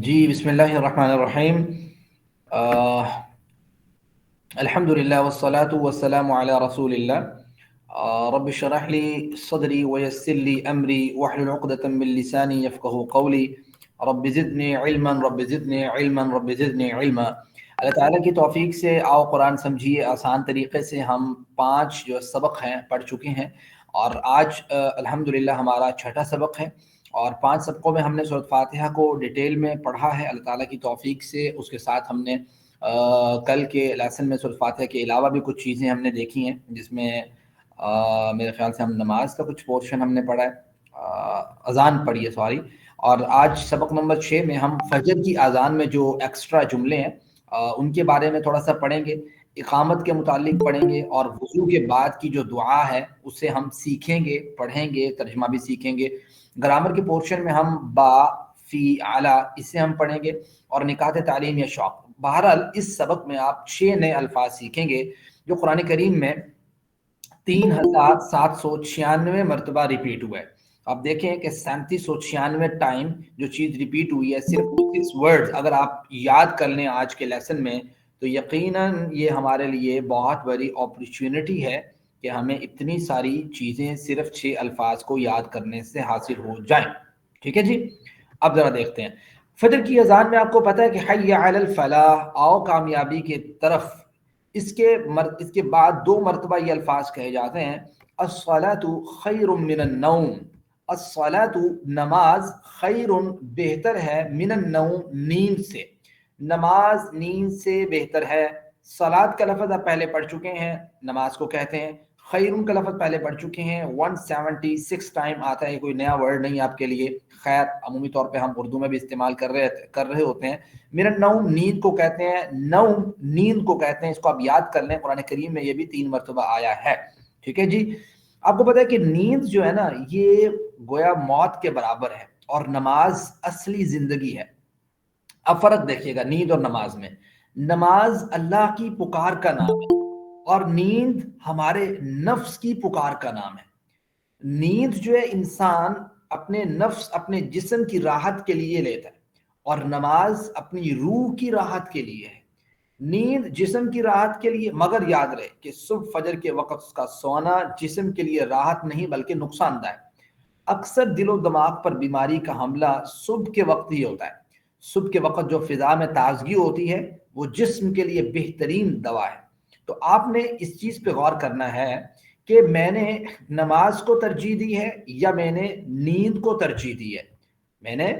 جی بسم اللہ الرحمن الرحیم۔ الحمدللہ والصلاة والسلام علی رسول اللہ۔ رب اشرح لی صدری ویسر لی امری واحلل عقدۃ من لسانی یفقہوا قولی۔ رب زدنی علما رب زدنی علما رب زدنی علما۔ اللہ تعالیٰ کی توفیق سے آؤ قرآن سمجھیے آسان طریقے سے۔ ہم 5 جو سبق ہیں پڑھ چکے ہیں اور آج الحمدللہ ہمارا 6واں سبق ہے، اور 5 سبقوں میں ہم نے سورۃ فاتحہ کو ڈیٹیل میں پڑھا ہے اللہ تعالیٰ کی توفیق سے۔ اس کے ساتھ ہم نے کل کے لیسن میں سورۃ فاتحہ کے علاوہ بھی کچھ چیزیں ہم نے دیکھی ہیں، جس میں میرے خیال سے ہم نماز کا کچھ پورشن ہم نے پڑھا ہے، اذان پڑھی ہے سوری۔ اور آج سبق نمبر 6 میں ہم فجر کی اذان میں جو ایکسٹرا جملے ہیں ان کے بارے میں تھوڑا سا پڑھیں گے، اقامت کے متعلق پڑھیں گے، اور وضو کے بعد کی جو دعا ہے اسے ہم سیکھیں گے، پڑھیں گے، ترجمہ بھی سیکھیں گے۔ گرامر کے پورشن میں ہم با، فی، اعلیٰ اسے ہم پڑھیں گے، اور نکات تعلیم یا شوق۔ بہرحال اس سبق میں آپ 6 نئے الفاظ سیکھیں گے جو قرآن کریم میں 3796 مرتبہ ریپیٹ ہوا ہے۔ آپ دیکھیں کہ 3796 ٹائم جو چیز ریپیٹ ہوئی ہے، صرف 6 ورڈز اگر آپ یاد کر لیں آج کے لیسن میں، تو یقیناً یہ ہمارے لیے بہت بڑی اپرچونٹی ہے کہ ہمیں اتنی ساری چیزیں صرف 6 الفاظ کو یاد کرنے سے حاصل ہو جائیں۔ ٹھیک ہے جی، اب ذرا دیکھتے ہیں فجر کی اذان میں۔ آپ کو پتہ ہے کہ حی علی الفلاح، آؤ کامیابی کی طرف، اس کے بعد 2 مرتبہ یہ الفاظ کہے جاتے ہیں، الصلاۃ خیر من النوم۔ الصلاۃ نماز، خیر بہتر ہے، من النوم نیند سے، نماز نیند سے بہتر ہے۔ صلاۃ کا لفظ آپ پہلے پڑھ چکے ہیں، نماز کو کہتے ہیں۔ خیرون کا لفظ پہلے پڑھ چکے ہیں، 176 ٹائم آتا ہے، کوئی نیا ورڈ نہیں آپ کے لیے۔ خیر عمومی طور پہ ہم اردو میں بھی استعمال کر رہے ہوتے ہیں۔ من النوم نیند کو کہتے ہیں، نوم نیند کو کہتے ہیں، اس کو آپ یاد کر لیں، قرآن کریم میں یہ بھی 3 مرتبہ آیا ہے۔ ٹھیک ہے جی، آپ کو پتہ ہے کہ نیند جو ہے نا یہ گویا موت کے برابر ہے، اور نماز اصلی زندگی ہے۔ اب فرق دیکھیے گا نیند اور نماز میں۔ نماز اللہ کی پکار کا نام ہے، اور نیند ہمارے نفس کی پکار کا نام ہے۔ نیند جو ہے انسان اپنے نفس، اپنے جسم کی راحت کے لیے لیتا ہے، اور نماز اپنی روح کی راحت کے لیے ہے۔ نیند جسم کی راحت کے لیے، مگر یاد رہے کہ صبح فجر کے وقت کا سونا جسم کے لیے راحت نہیں بلکہ نقصان دہ ہے۔ اکثر دل و دماغ پر بیماری کا حملہ صبح کے وقت ہی ہوتا ہے۔ صبح کے وقت جو فضا میں تازگی ہوتی ہے وہ جسم کے لیے بہترین دوا ہے۔ تو آپ نے اس چیز پہ غور کرنا ہے کہ میں نے نماز کو ترجیح دی ہے یا میں نے نیند کو ترجیح دی ہے؟ میں نے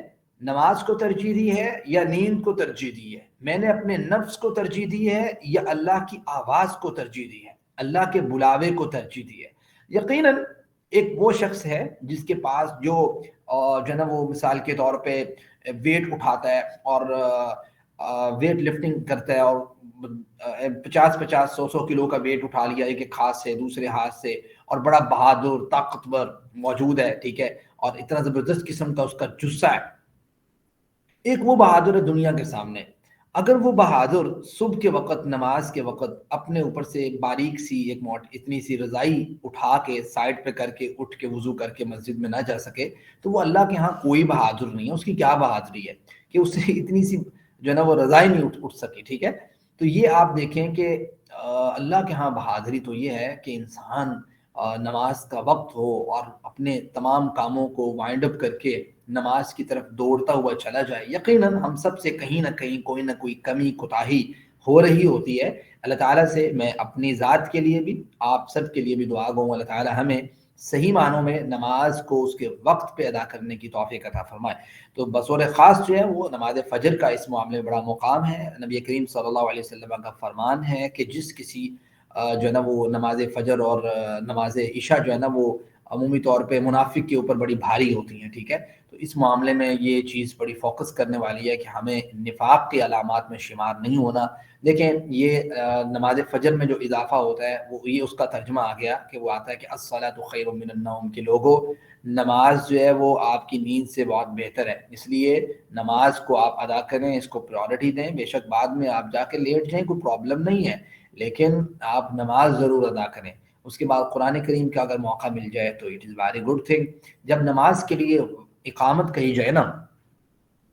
نماز کو ترجیح دی ہے یا نیند کو ترجیح دی ہے؟ میں نے اپنے نفس کو ترجیح دی ہے یا اللہ کی آواز کو ترجیح دی ہے، اللہ کے بلاوے کو ترجیح دی ہے؟ یقیناً ایک وہ شخص ہے جس کے پاس جو جو نا وہ مثال کے طور پہ ویٹ اٹھاتا ہے اور ویٹ لفٹنگ کرتا ہے، اور 50 100 کلو کا ویٹ اٹھا لیا ایک ہاتھ سے دوسرے ہاتھ سے، اور بڑا بہادر طاقتور موجود ہے، ٹھیک ہے، اور اتنا زبردست قسم کا اس کا جسہ ہے۔ ایک وہ بہادر ہے دنیا کے سامنے، اگر وہ بہادر صبح کے وقت نماز کے وقت اپنے اوپر سے ایک باریک سی ایک اتنی سی رضائی اٹھا کے سائڈ پہ کر کے اٹھ کے وضو کر کے مسجد میں نہ جا سکے، تو وہ اللہ کے ہاں کوئی بہادر نہیں ہے۔ اس کی کیا بہادری ہے کہ اس سے اتنی سی جو ہے نا وہ رضائی نہیں اٹھ سکی، ٹھیک ہے۔ تو یہ آپ دیکھیں کہ اللہ کے ہاں بہادری تو یہ ہے کہ انسان نماز کا وقت ہو اور اپنے تمام کاموں کو وائنڈ اپ کر کے نماز کی طرف دوڑتا ہوا چلا جائے۔ یقیناً ہم سب سے کہیں نہ کہیں کوئی نہ کوئی کمی کوتاہی ہو رہی ہوتی ہے۔ اللہ تعالیٰ سے میں اپنی ذات کے لیے بھی، آپ سب کے لیے بھی دعا گو اللہ تعالیٰ ہمیں صحیح معنوں میں نماز کو اس کے وقت پہ ادا کرنے کی توفیق عطا فرمائے۔ تو بطور خاص جو ہے وہ نماز فجر کا اس معاملے میں بڑا مقام ہے۔ نبی کریم صلی اللہ علیہ وسلم کا فرمان ہے کہ جس کسی جو ہے نا وہ نماز فجر اور نماز عشاء جو ہے نا وہ عمومی طور پہ منافق کے اوپر بڑی بھاری ہوتی ہیں، ٹھیک ہے۔ تو اس معاملے میں یہ چیز بڑی فوکس کرنے والی ہے کہ ہمیں نفاق کے علامات میں شمار نہیں ہونا۔ دیکھیں یہ نماز فجر میں جو اضافہ ہوتا ہے وہ یہ اس کا ترجمہ آ گیا کہ وہ آتا ہے کہ الصلاۃ خیر من النوم، کہ لوگوں نماز جو ہے وہ آپ کی نیند سے بہت بہتر ہے، اس لیے نماز کو آپ ادا کریں، اس کو پریورٹی دیں۔ بے شک بعد میں آپ جا کے لیٹ جائیں، کوئی پرابلم نہیں ہے، لیکن آپ نماز ضرور ادا کریں۔ اس کے بعد قرآن کریم کا اگر موقع مل جائے تو it is very good thing. جب نماز کے لیے اقامت کہی جائے نا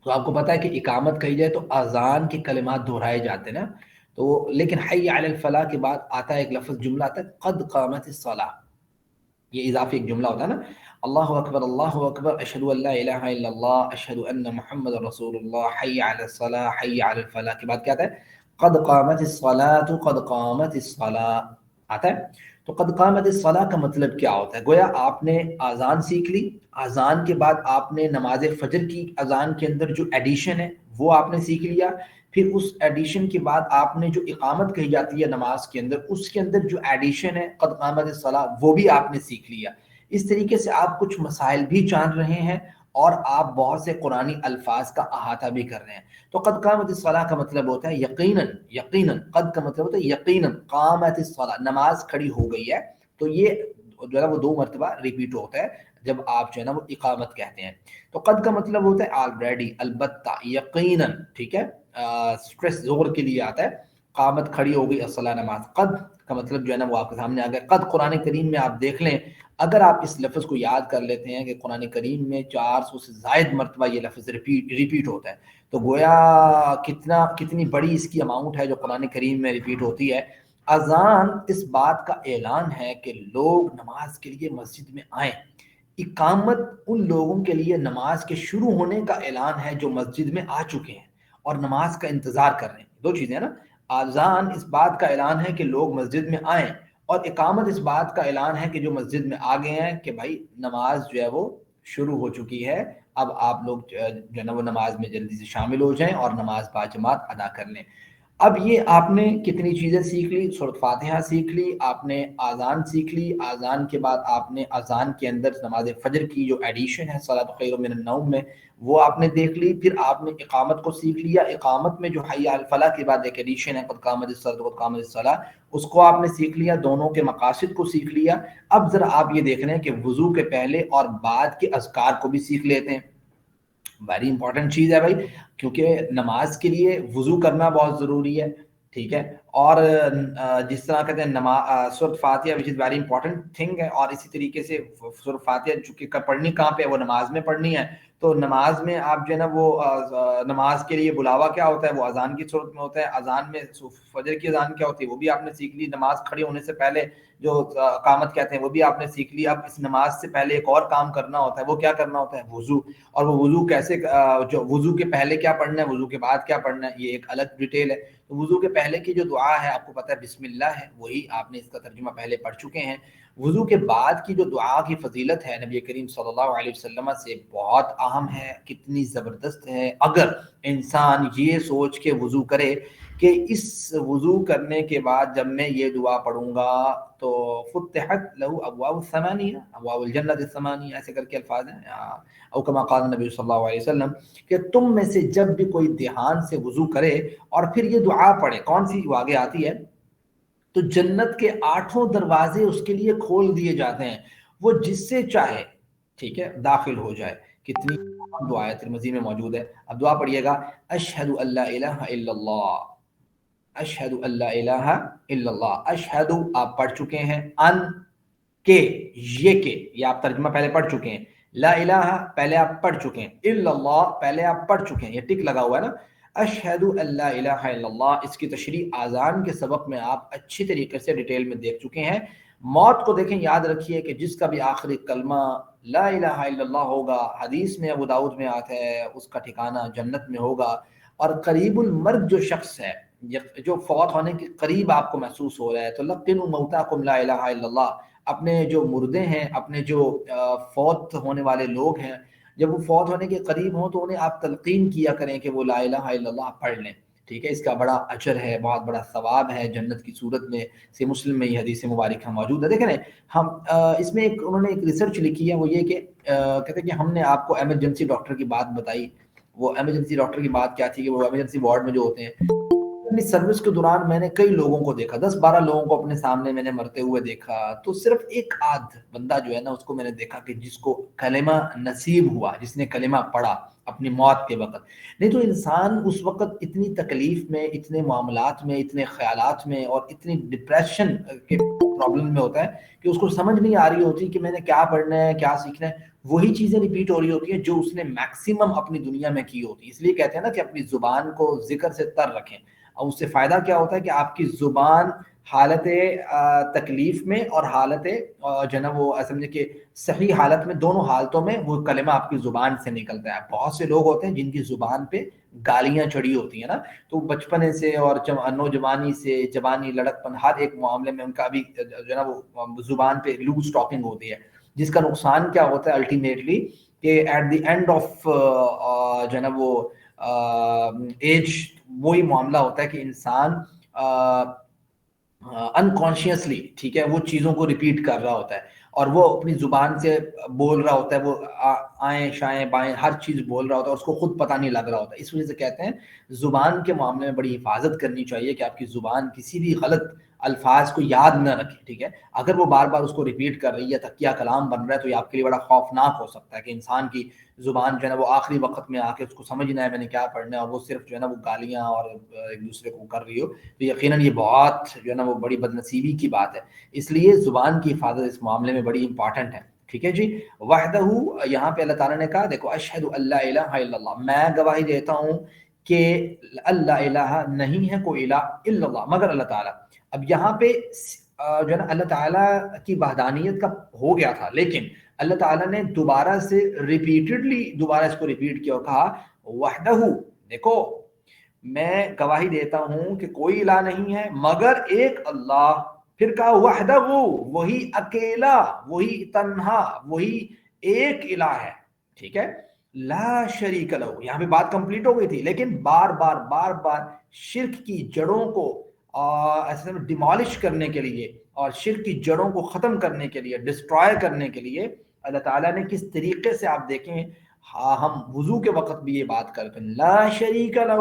تو آپ کو پتا ہے کہ اقامت کہی جائے تو اذان کے کلمات دہرائے جاتے ہیں نا، تو لیکن حی علی الفلاح کے بعد آتا ہے ایک لفظ جملہ آتا ہے قد قامت الصلاۃ، یہ اضافی ایک جملہ ہوتا ہے نا، اللہ اکبر اشہد ان لا الہ الا اللہ اشہد ان محمد رسول اللہ حی علی الصلاۃ حی علی الفلاح کے بعد کیا آتا ہے قد قامت الصلاۃ قد قامت الصلاۃ آتا ہے۔ تو قد قامت الصلاۃ کا مطلب کیا ہوتا ہے؟ گویا آپ نے اذان سیکھ لی، اذان کے بعد آپ نے نماز فجر کی اذان کے اندر جو ایڈیشن ہے وہ آپ نے سیکھ لیا، پھر اس ایڈیشن کے بعد آپ نے جو اقامت کہی جاتی ہے نماز کے اندر، اس کے اندر جو ایڈیشن ہے قد قامت الصلاۃ وہ بھی آپ نے سیکھ لیا۔ اس طریقے سے آپ کچھ مسائل بھی جان رہے ہیں اور آپ بہت سے قرآنی الفاظ کا احاطہ بھی کر رہے ہیں۔ تو قد قامت الصلاۃ کا مطلب ہوتا ہے یقیناً، یقیناً قد کا مطلب ہوتا ہے یقیناً قامت الصلاۃ نماز کھڑی ہو گئی ہے، تو یہ جو ہے وہ 2 مرتبہ ریپیٹ ہوتا ہے جب آپ جو ہے نا وہ اقامت کہتے ہیں۔ تو قد کا مطلب ہوتا ہے آلریڈی، البتہ، یقیناً، ٹھیک ہے، اسٹریس زور کے لیے آتا ہے، قامت کھڑی ہو گئی الصلاۃ نماز۔ قد کا مطلب جو ہے نا وہ آپ کے سامنے آ گیا۔ قد قرآن کریم میں آپ دیکھ لیں، اگر آپ اس لفظ کو یاد کر لیتے ہیں کہ قرآن کریم میں 400 سے زائد مرتبہ یہ لفظ ریپیٹ ہوتا ہے، تو گویا کتنی بڑی اس کی اماؤنٹ ہے جو قرآن کریم میں ریپیٹ ہوتی ہے۔ اذان اس بات کا اعلان ہے کہ لوگ نماز کے لیے مسجد میں آئیں، اقامت ان لوگوں کے لیے نماز کے شروع ہونے کا اعلان ہے جو مسجد میں آ چکے ہیں اور نماز کا انتظار کر رہے ہیں۔ 2 چیزیں ہیں نا، اذان اس بات کا اعلان ہے کہ لوگ مسجد میں آئیں، اور اقامت اس بات کا اعلان ہے کہ جو مسجد میں آ گئے ہیں کہ بھائی نماز جو ہے وہ شروع ہو چکی ہے، اب آپ لوگ جو ہے نا وہ نماز میں جلدی سے شامل ہو جائیں اور نماز باجماعت ادا کر لیں۔ اب یہ آپ نے کتنی چیزیں سیکھ لی، سورۃ فاتحہ سیکھ لی، آپ نے اذان سیکھ لی، اذان کے بعد آپ نے اذان کے اندر نماز فجر کی جو ایڈیشن ہے صلاۃ خیر من النوم میں وہ آپ نے دیکھ لی، پھر آپ نے اقامت کو سیکھ لیا، اقامت میں جو حی علی الفلاح کے بعد ایک ایڈیشن ہے قد قامت الصلاۃ قد قامت الصلاۃ، اس کو آپ نے سیکھ لیا، دونوں کے مقاصد کو سیکھ لیا۔ اب ذرا آپ یہ دیکھ رہے ہیں کہ وضو کے پہلے اور بعد کے اذکار کو بھی سیکھ لیتے ہیں، ویری امپورٹنٹ چیز ہے بھائی، کیونکہ نماز کے لیے وضو کرنا بہت ضروری ہے، ٹھیک ہے، اور جس طرح کہتے ہیں سورۃ فاتحہ وچ از ویری امپورٹنٹ تھنگ ہے، اور اسی طریقے سے سورۃ فاتحہ چونکہ پڑھنی کہاں پہ ہے، وہ نماز میں پڑھنی ہے، تو نماز میں آپ جو ہے نا وہ نماز کے لیے بلاوا کیا ہوتا ہے وہ اذان کی صورت میں ہوتا ہے، اذان میں فجر کی اذان کیا ہوتی ہے وہ بھی آپ نے سیکھ لی، نماز کھڑی ہونے سے پہلے جو اقامت کہتے ہیں وہ بھی آپ نے سیکھ لی۔ اب اس نماز سے پہلے ایک اور کام کرنا ہوتا ہے، وہ کیا کرنا ہوتا ہے؟ وضو، اور وہ وضو کیسے، جو وضو کے پہلے کیا پڑھنا ہے، وضو کے بعد کیا پڑھنا ہے، یہ ایک الگ ڈیٹیل ہے۔ تو وضو کے پہلے کی جو دعا ہے آپ کو پتہ ہے بسم اللہ ہے، وہی آپ نے اس کا ترجمہ پہلے پڑھ چکے ہیں۔ وضو کے بعد کی جو دعا کی فضیلت ہے نبی کریم صلی اللہ علیہ وسلم سے بہت اہم ہے، کتنی زبردست ہے۔ اگر انسان یہ سوچ کے وضو کرے کہ اس وضو کرنے کے بعد جب میں یہ دعا پڑھوں گا تو فتحت لہو ابواب الثمانیہ، ابواب الجنت الثمانیہ، ایسے کر کے الفاظ ہیں، او کما قال نبی صلی اللہ علیہ وسلم، کہ تم میں سے جب بھی کوئی دھیان سے وضو کرے اور پھر یہ دعا پڑھے، کون سی آگے آتی ہے، تو جنت کے 8 دروازے اس کے لیے کھول دیے جاتے ہیں، وہ جس سے چاہے، ٹھیک ہے، داخل ہو جائے۔ کتنی دعا ہے، ترمذی میں موجود ہے۔ اب دعا پڑھیے گا، اشہد ان لا الہ الا اللہ، اشہد ان لا الہ الا اللہ، اشہد آپ پڑھ چکے ہیں، ان کے، یہ آپ ترجمہ پہلے پڑھ چکے ہیں، لا الہ پہلے آپ پڑھ چکے ہیں، الا اللہ پہلے آپ پڑھ چکے ہیں، یہ ٹک لگا ہوا ہے نا، اشہد ان لا الہ الا اللہ، اس کی تشریح اذان کے سبق میں آپ اچھی طریقے سے ڈیٹیل میں دیکھ چکے ہیں۔ موت کو دیکھیں، یاد رکھیے کہ جس کا بھی آخری کلمہ لا الہ الا اللہ ہوگا، حدیث میں ابو داؤد میں آتا ہے اس کا ٹھکانہ جنت میں ہوگا، اور قریب المرگ جو شخص ہے، جو فوت ہونے کے قریب آپ کو محسوس ہو رہا ہے، تو لقنوا موتاکم لا الہ الا اللہ، اپنے جو مردے ہیں، اپنے جو فوت ہونے والے لوگ ہیں، جب وہ فوت ہونے کے قریب ہوں تو انہیں آپ تلقین کیا کریں کہ وہ لا الہ الا اللہ پڑھ لیں، ٹھیک ہے، اس کا بڑا اجر ہے، بہت بڑا ثواب ہے جنت کی صورت میں۔ صحیح مسلم میں یہ حدیث مبارکہ موجود ہے۔ دیکھیں نا، ہم اس میں انہوں نے ایک ریسرچ لکھی ہے، وہ یہ کہ کہتے ہیں کہ ہم نے آپ کو ایمرجنسی ڈاکٹر کی بات بتائی، وہ ایمرجنسی ڈاکٹر کی بات کیا تھی کہ وہ ایمرجنسی وارڈ میں جو ہوتے ہیں اپنی سروس کے دوران میں نے کئی لوگوں کو دیکھا، 10-12 لوگوں کو اپنے سامنے میں نے مرتے ہوئے دیکھا، تو صرف ایک آدھ بندہ جو ہے نا اس کو میں نے دیکھا کہ جس کو کلمہ نصیب ہوا، جس نے کلمہ پڑھا اپنی موت کے وقت. نہیں تو انسان اس وقت اتنی تکلیف میں، اتنے معاملات میں، اتنے خیالات میں اور اتنی ڈپریشن کے پرابلم میں ہوتا ہے کہ اس کو سمجھ نہیں آ رہی ہوتی کہ میں نے کیا پڑھنا ہے، کیا سیکھنا ہے. وہی چیزیں ریپیٹ ہو رہی ہوتی ہیں جو اس نے میکسیمم اپنی دنیا میں کی ہوتی ہے. اس لیے کہتے ہیں نا کہ اپنی زبان کو ذکر سے تر رکھیں، اور اس سے فائدہ کیا ہوتا ہے کہ آپ کی زبان حالت تکلیف میں اور حالت جو ہے نا وہ سمجھے کہ صحیح حالت میں، دونوں حالتوں میں وہ کلمہ آپ کی زبان سے نکلتا ہے. بہت سے لوگ ہوتے ہیں جن کی زبان پہ گالیاں چڑھی ہوتی ہیں نا، تو بچپنے سے اور نوجوانی سے جوانی لڑکپن ہر ایک معاملے میں ان کا بھی جو ہے نا وہ زبان پہ لوز ٹاکنگ ہوتی ہے، جس کا نقصان کیا ہوتا ہے الٹیمیٹلی کہ ایٹ دی اینڈ آف جو ہے نا وہ ایج وہی معاملہ ہوتا ہے کہ انسان انکانشیسلی ٹھیک ہے وہ چیزوں کو ریپیٹ کر رہا ہوتا ہے اور وہ اپنی زبان سے بول رہا ہوتا ہے، وہ آئیں شائیں بائیں ہر چیز بول رہا ہوتا ہے، اس کو خود پتہ نہیں لگ رہا ہوتا. اس وجہ سے کہتے ہیں زبان کے معاملے میں بڑی حفاظت کرنی چاہیے کہ آپ کی زبان کسی بھی غلط الفاظ کو یاد نہ رکھے. ٹھیک ہے، اگر وہ بار بار اس کو ریپیٹ کر رہی ہے، تکیہ کلام بن رہا ہے، تو یہ آپ کے لیے بڑا خوفناک ہو سکتا ہے کہ انسان کی زبان جو ہے نا وہ آخری وقت میں آ کے اس کو سمجھنا ہے میں نے کیا پڑھنا ہے، اور وہ صرف جو ہے نا وہ گالیاں اور ایک دوسرے کو کر رہی ہو، تو یقیناً یہ بہت جو ہے نا وہ بڑی بدنصیبی کی بات ہے. اس لیے زبان کی حفاظت اس معاملے میں بڑی امپورٹنٹ ہے. ٹھیک ہے جی. وحدہ، یہاں پہ اللہ تعالیٰ نے کہا دیکھو اشہد اللہ الہ الا اللہ، میں گواہی دیتا ہوں کہ اللہ الہ نہیں ہے کوئی الہ الا اللہ مگر اللہ تعالیٰ. اب یہاں پہ جو ہے نا اللہ تعالیٰ کی وحدانیت کا ہو گیا تھا، لیکن اللہ تعالیٰ نے دوبارہ سے ریپیٹڈلی دوبارہ اس کو ریپیٹ کیا اور کہا وحدہ، دیکھو میں گواہی دیتا ہوں کہ کوئی الہ نہیں ہے مگر ایک اللہ. پھر کہا وحدہ، وہی اکیلا، وہی تنہا، وہی ایک الہ ہے. ٹھیک ہے، لا شریک لہ. یہاں پہ بات کمپلیٹ ہو گئی تھی، لیکن بار بار شرک کی جڑوں کو ایسے ڈیمالش کرنے کے لیے اور شرک کی جڑوں کو ختم کرنے کے لیے، ڈسٹرائے کرنے کے لیے اللہ تعالیٰ نے کس طریقے سے، آپ دیکھیں ہم وضو کے وقت بھی یہ بات کرتے ہیں لا شریک لہ،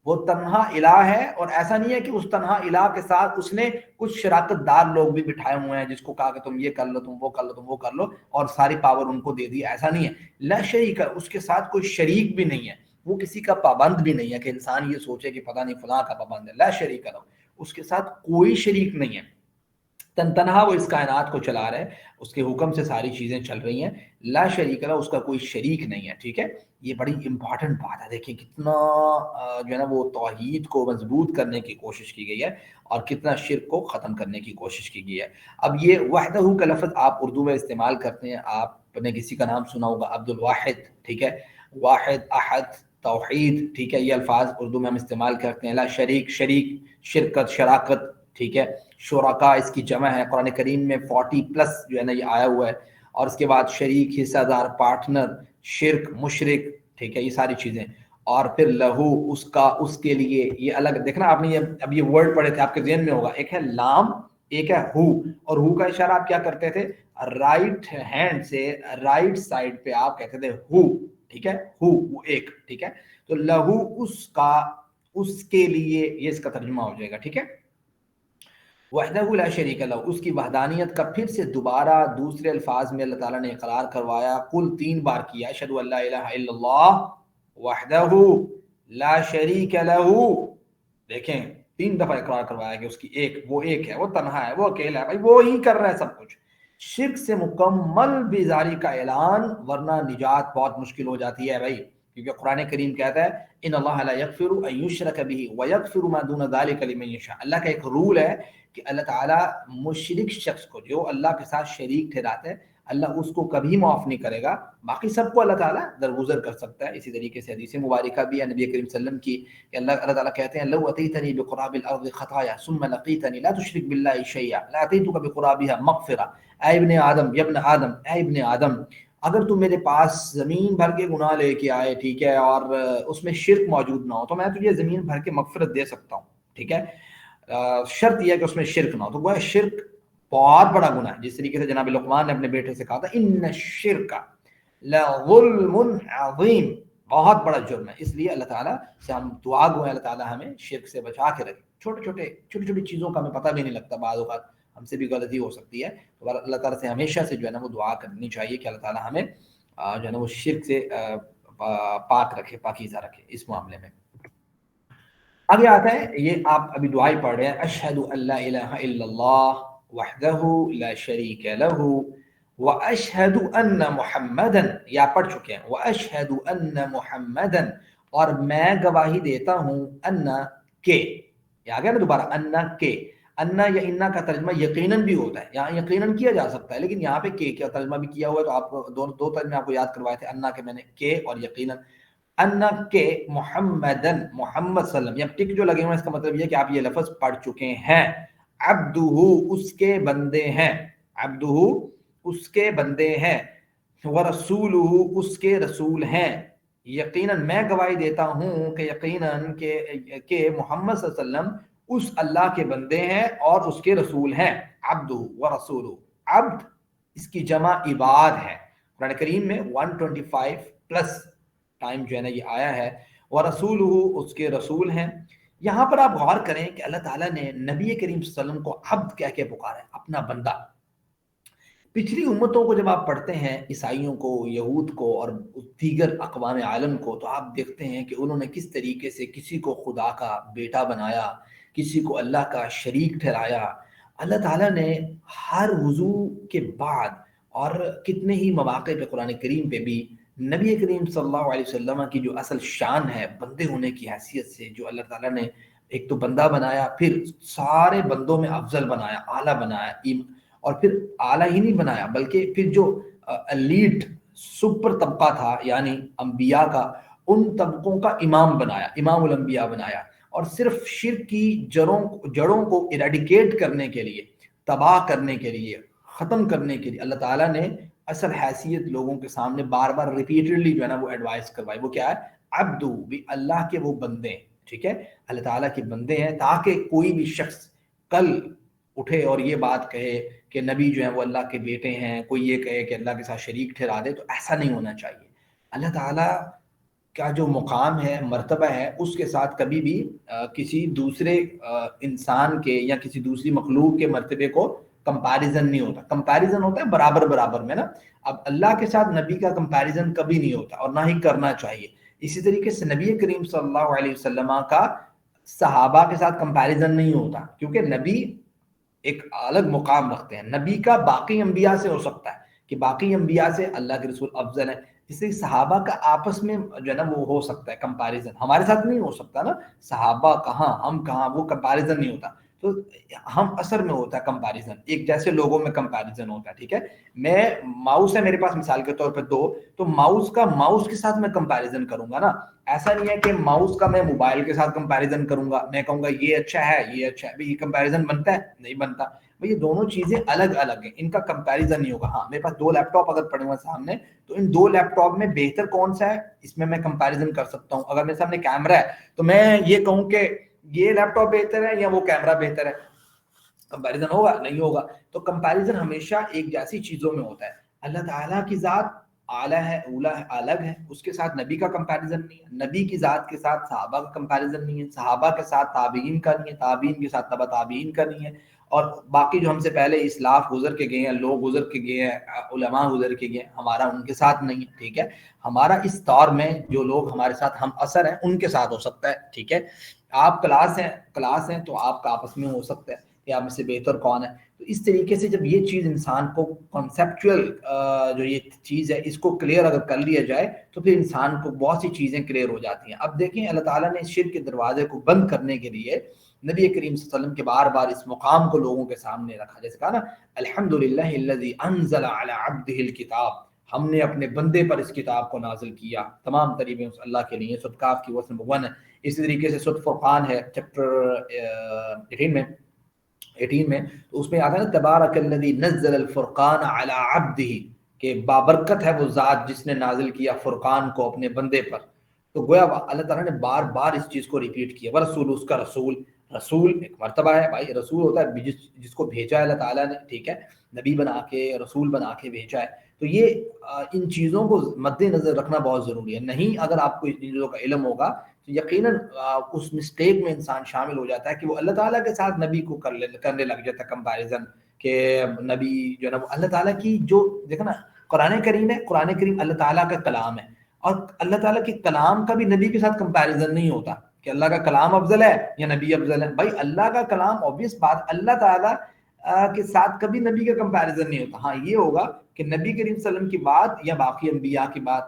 وہ تنہا الہ ہے. اور ایسا نہیں ہے کہ اس تنہا الہ کے ساتھ اس نے کچھ شراکت دار لوگ بھی بٹھائے ہوئے ہیں جس کو کہا کہ تم یہ کر لو، تم وہ کر لو، تم وہ کر لو، اور ساری پاور ان کو دے دی. ایسا نہیں ہے. لا شریک، اس کے ساتھ کوئی شریک بھی نہیں ہے، وہ کسی کا پابند بھی نہیں ہے کہ انسان یہ سوچے کہ پتہ نہیں فلاں کا پابند ہے. لا شریک لہ، اس کے ساتھ کوئی شریک نہیں ہے. تنہا وہ اس کائنات کو چلا رہا ہے، اس کے حکم سے ساری چیزیں چل رہی ہیں. لا شریک لہ، اس کا کوئی شریک نہیں ہے. ٹھیک ہے، یہ بڑی امپورٹنٹ بات ہے. دیکھیں کتنا جو ہے نا وہ توحید کو مضبوط کرنے کی کوشش کی گئی ہے اور کتنا شرک کو ختم کرنے کی کوشش کی گئی ہے. اب یہ وحدہ کا لفظ آپ اردو میں استعمال کرتے ہیں، آپ نے کسی کا نام سنا ہوگا عبد الواحد. ٹھیک ہے، واحد، احد، توحید. ٹھیک ہے، یہ الفاظ اردو میں ہم استعمال کرتے ہیں. لا شریک، شریک، شرکت، شراکت. ٹھیک ہے، شرکا اس کی جمع ہے. قرآن کریم میں 40+ جو ہے نا یہ آیا ہوا ہے. اور اس کے بعد شریک، حصہ دار، پارٹنر، شرک، مشرک. ٹھیک ہے، یہ ساری چیزیں. اور پھر لہو، اس کا، اس کے لیے. یہ الگ دیکھنا آپ نے اب یہ ورڈ پڑھے تھے آپ کے ذہن میں ہوگا، ایک ہے لام، ایک ہے ہو. اور ہو کا اشارہ آپ کیا کرتے تھے؟ رائٹ ہینڈ سے رائٹ سائڈ پہ آپ کہتے تھے ہو. ٹھیک ہے، ہو وہ ایک. ٹھیک ہے، تو لہو اس کا، اس کے لیے، یہ اس کا ترجمہ ہو جائے گا. ٹھیک ہے، وحدہ لا شریک لہ، اس کی وحدانیت کا پھر سے دوبارہ دوسرے الفاظ میں اللہ تعالیٰ نے اقرار کروایا. کل 3 بار کیا، اشہد ان لا الہ الا اللہ وحدہ لا شریک لہ. دیکھیں 3 دفعہ اقرار کروایا کہ اس کی ایک، وہ ایک ہے، وہ تنہا ہے، وہ اکیلا ہے. بھائی وہ ہی کر رہا ہے سب کچھ. شرک سے مکمل بیزاری کا اعلان، ورنہ نجات بہت مشکل ہو جاتی ہے بھائی. کیونکہ قرآن کریم کہتا ہے ان اللہ لا یغفر ان یشرک بہ ویغفر ما دون ذلک لمن یشاء. اللہ کا ایک رول ہے کہ اللہ تعالیٰ مشرک شخص کو جو اللہ کے ساتھ شریک ٹھہراتے ہیں، اللہ اس کو کبھی معاف نہیں کرے گا. باقی سب کو اللہ تعالیٰ درگزر کر سکتا ہے. اسی طریقے سے حدیث مبارکہ بھی ہے نبی کریم صلی اللہ علیہ وسلم کی کہ اللہ تعالیٰ کہتے ہیں لو اتیتنی بقراب الارض خطایا ثم لقیتنی لا تشرک باللہ شیئا لاتیتک بقرابها مغفرہ. اے ابن آدم، یا ابن آدم، اے ابن آدم، اگر تم میرے پاس زمین بھر کے گناہ لے کے آئے، ٹھیک ہے، اور اس میں شرک موجود نہ ہو، تو میں تجھے زمین بھر کے مغفرت دے سکتا ہوں. ٹھیک ہے، شرط یہ ہے کہ اس میں شرک نہ ہو. تو وہ شرک بہت بڑا گناہ ہے. جس طریقے سے جناب لقمان نے اپنے بیٹے سے کہا تھا ان الشرک لظلم عظیم، بہت بڑا جرم ہے. اس لیے اللہ تعالیٰ سے ہم دعا گو ہیں اللہ تعالیٰ ہمیں شرک سے بچا کے رکھے. چھوٹی چھوٹی چیزوں کا ہمیں پتہ بھی نہیں لگتا، بعض اوقات ہم سے بھی غلطی ہو سکتی ہے. تو اللہ تعالیٰ سے ہمیشہ سے جو ہے نا وہ دعا کرنی چاہیے کہ اللہ تعالیٰ ہمیں جو ہے نا وہ شرک سے پاک رکھے، پاکیزہ رکھے اس معاملے میں. آگے آتا ہے، یہ آپ ابھی دعائی پڑھ رہے ہیں، اشہد ان لا الہ الا اللہ وحدہ لا شریک لہ واشہد ان محمدا، یا پڑھ چکے ہیں، واشہد ان محمدا، اور میں گواہی دیتا ہوں، ان کے، یہ آگیا نا دوبارہ، ان کے. انا یا انا کا ترجمہ یقیناً بھی ہوتا ہے، یہاں یقیناً کیا جا سکتا ہے، لیکن یہاں پہ کے کیا ترجمہ بھی کیا ہوا ہے. تو آپ دو ترجمے آپ کو یاد کروائے تھے، انا کے میں نے کے اور یقیناً. ان کے محمدن، محمد صلی اللہ علیہ وسلم، یہ ٹک جو لگے ہوئے ہیں اس کا مطلب یہ ہے کہ آپ یہ لفظ پڑھ چکے ہیں. عبدہ، اس کے بندے ہیں، عبدہ اس کے بندے ہیں، ورسولہ اس کے رسول ہیں. یقیناً میں گواہی دیتا ہوں کہ یقیناً کہ محمد صلی اللہ علیہ وسلم اس اللہ کے بندے ہیں اور اس کے رسول ہیں. عبدہ ورسولہ، عبد اس کی جمع عباد ہے. قرآن کریم میں 125 پلس ٹائم جو ہے نا یہ آیا ہے. ورسولہ اس کے رسول ہیں. یہاں پر آپ غور کریں کہ اللہ تعالیٰ نے نبی کریم صلی اللہ علیہ وسلم کو عبد کہہ کے پکارا ہے، اپنا بندہ. پچھلی امتوں کو جب آپ پڑھتے ہیں، عیسائیوں کو، یہود کو اور دیگر اقوام عالم کو، تو آپ دیکھتے ہیں کہ انہوں نے کس طریقے سے کسی کو خدا کا بیٹا بنایا، کسی کو اللہ کا شریک ٹھہرایا. اللہ تعالیٰ نے ہر وضو کے بعد اور کتنے ہی مواقع پہ قرآن کریم پہ بھی نبی کریم صلی اللہ علیہ وسلم کی جو اصل شان ہے بندے ہونے کی حیثیت سے، جو اللہ تعالیٰ نے ایک تو بندہ بنایا، پھر سارے بندوں میں افضل بنایا، اعلیٰ بنایا، اور پھر اعلیٰ ہی نہیں بنایا بلکہ پھر جو ایلیٹ سپر طبقہ تھا یعنی انبیاء کا، ان طبقوں کا امام بنایا، امام الانبیاء بنایا. اور صرف شرک کی جڑوں کو ایریڈیکیٹ کرنے کے لیے، تباہ کرنے کے لیے، ختم کرنے کے لیے اللہ تعالیٰ نے اصل حیثیت لوگوں کے سامنے بار بار ریپیٹڈلی جو ہے نا وہ ایڈوائز کروائی. وہ کیا ہے؟ عبدو، بھی اللہ کے وہ بندے ہیں. ٹھیک ہے، اللہ تعالیٰ کے بندے ہیں، تاکہ کوئی بھی شخص کل اٹھے اور یہ بات کہے کہ نبی جو ہیں وہ اللہ کے بیٹے ہیں، کوئی یہ کہے کہ اللہ کے ساتھ شریک ٹھہرا دے، تو ایسا نہیں ہونا چاہیے. اللہ تعالیٰ کا جو مقام ہے، مرتبہ ہے، اس کے ساتھ کبھی بھی کسی دوسرے انسان کے یا کسی دوسری مخلوق کے مرتبے کو کمپیریزن نہیں ہوتا. کمپیریزن ہوتا ہے برابر برابر میں نا. اب اللہ کے ساتھ نبی کا کمپیریزن کبھی نہیں ہوتا اور نہ ہی کرنا چاہیے. اسی طریقے سے نبی کریم صلی اللہ علیہ وسلم کا صحابہ کے ساتھ کمپیریزن نہیں ہوتا، کیونکہ نبی ایک الگ مقام رکھتے ہیں. نبی کا باقی انبیاء سے ہو سکتا ہے کہ باقی انبیاء سے اللہ کے رسول افضل ہیں، اس لیے صحابہ کا آپس میں جو ہے نا وہ ہو سکتا ہے کمپیریزن، ہمارے ساتھ نہیں ہو سکتا نا. صحابہ کہاں ہم کہاں، وہ کمپیریزن نہیں ہوتا. تو ہم اثر میں ہوتا ہے کمپیریزن، ایک جیسے لوگوں میں کمپیریزن ہوتا ہے. ٹھیک ہے، میں ماؤس ہے میرے پاس مثال کے طور پہ 2، تو ماؤس کا ماؤس کے ساتھ میں کمپیریزن کروں گا نا. ایسا نہیں ہے کہ ماؤس کا میں موبائل کے ساتھ کمپیریزن کروں گا، میں کہوں گا یہ اچھا ہے یہ اچھا ہے. یہ کمپیریزن بنتا ہے؟ نہیں بنتا. یہ دونوں چیزیں الگ الگ ہیں، ان کا کمپیریزن نہیں ہوگا. ہاں میرے پاس 2 لیپ ٹاپ اگر پڑے ہوئے سامنے، تو ان 2 لیپ ٹاپ میں بہتر کون سا ہے، اس میں کمپیریزن کر سکتا ہوں. اگر میرے سامنے کیمرہ ہے تو میں یہ کہوں کہ یہ لیپ ٹاپ بہتر ہے یا وہ کیمرہ بہتر ہے، کمپیریزن ہوگا؟ نہیں ہوگا. تو کمپیریزن ہمیشہ ایک جیسی چیزوں میں ہوتا ہے. اللہ تعالیٰ کی ذات اعلیٰ ہے، اولا ہے، الگ ہے، اس کے ساتھ نبی کا کمپیریزن نہیں ہے. نبی کی ذات کے ساتھ صحابہ کا کمپیریزن نہیں ہے، صحابہ کے ساتھ تابعین کا نہیں ہے، تابعین کے ساتھ تبع تابعین کا نہیں ہے، اور باقی جو ہم سے پہلے اسلاف گزر کے گئے ہیں، لوگ گزر کے گئے ہیں، علماء گزر کے گئے ہیں، ہمارا ان کے ساتھ نہیں ہے. ٹھیک ہے، ہمارا اس دور میں جو لوگ ہمارے ساتھ ہم اثر ہیں ان کے ساتھ ہو سکتا ہے. ٹھیک ہے، آپ کلاس ہیں تو آپ کا آپس میں ہو سکتا ہے کہ آپ میں سے بہتر کون ہے. تو اس طریقے سے جب یہ چیز انسان کو کنسیپچول جو یہ چیز ہے اس کو کلیئر اگر کر لیا جائے تو پھر انسان کو بہت سی چیزیں کلیئر ہو جاتی ہیں. اب دیکھیں اللہ تعالیٰ نے شرک کے دروازے کو بند کرنے کے لیے نبی کریم صلی اللہ علیہ وسلم کے بار بار اس مقام کو لوگوں کے سامنے رکھا. جیسے کہا نا، الحمدللہ الذی انزل علی عبدہ الکتاب، ہم نے اپنے بندے پر اس کتاب کو نازل کیا. تمام تعریفیں اس اللہ کے لیے. سورۃ کاف کی ورس نمبر 1 ہے. اسی طریقے سے سورۃ فرقان ہے چیپٹر 18 میں، تو اس میں آتا ہے نا، تبارک الذی نزل الفرقان علی عبدہ، کہ بابرکت ہے وہ ذات جس نے نازل کیا فرقان کو اپنے بندے پر. تو گویا اللہ تعالیٰ نے بار بار اس چیز کو ریپیٹ کیا. ورسول، اس کا رسول، رسول ایک مرتبہ ہے بھائی. رسول ہوتا ہے جس کو بھیجا ہے اللہ تعالیٰ نے. ٹھیک ہے، نبی بنا کے، رسول بنا کے بھیجا ہے. تو یہ ان چیزوں کو مد نظر رکھنا بہت ضروری ہے. نہیں اگر آپ کو ان چیزوں کا علم ہوگا تو یقیناً اس مسٹیک میں انسان شامل ہو جاتا ہے کہ وہ اللہ تعالیٰ کے ساتھ نبی کو کرنے لگ جاتا ہے کمپیریزن، کہ نبی جو ہے نا وہ اللہ تعالیٰ کی جو دیکھو نا قرآن کریم ہے، قرآن کریم اللہ تعالیٰ کا کلام ہے، اور اللہ تعالیٰ کے کلام کا بھی نبی کے ساتھ کمپیریزن نہیں ہوتا کہ اللہ کا کلام افضل ہے یا نبی افضل ہے. بھائی اللہ کا کلام obvious بات، اللہ تعالیٰ کے ساتھ کبھی نبی کا کمپیریزن نہیں ہوتا. ہاں یہ ہوگا کہ نبی کریم صلی اللہ علیہ وسلم کی بات یا باقی انبیاء کی بات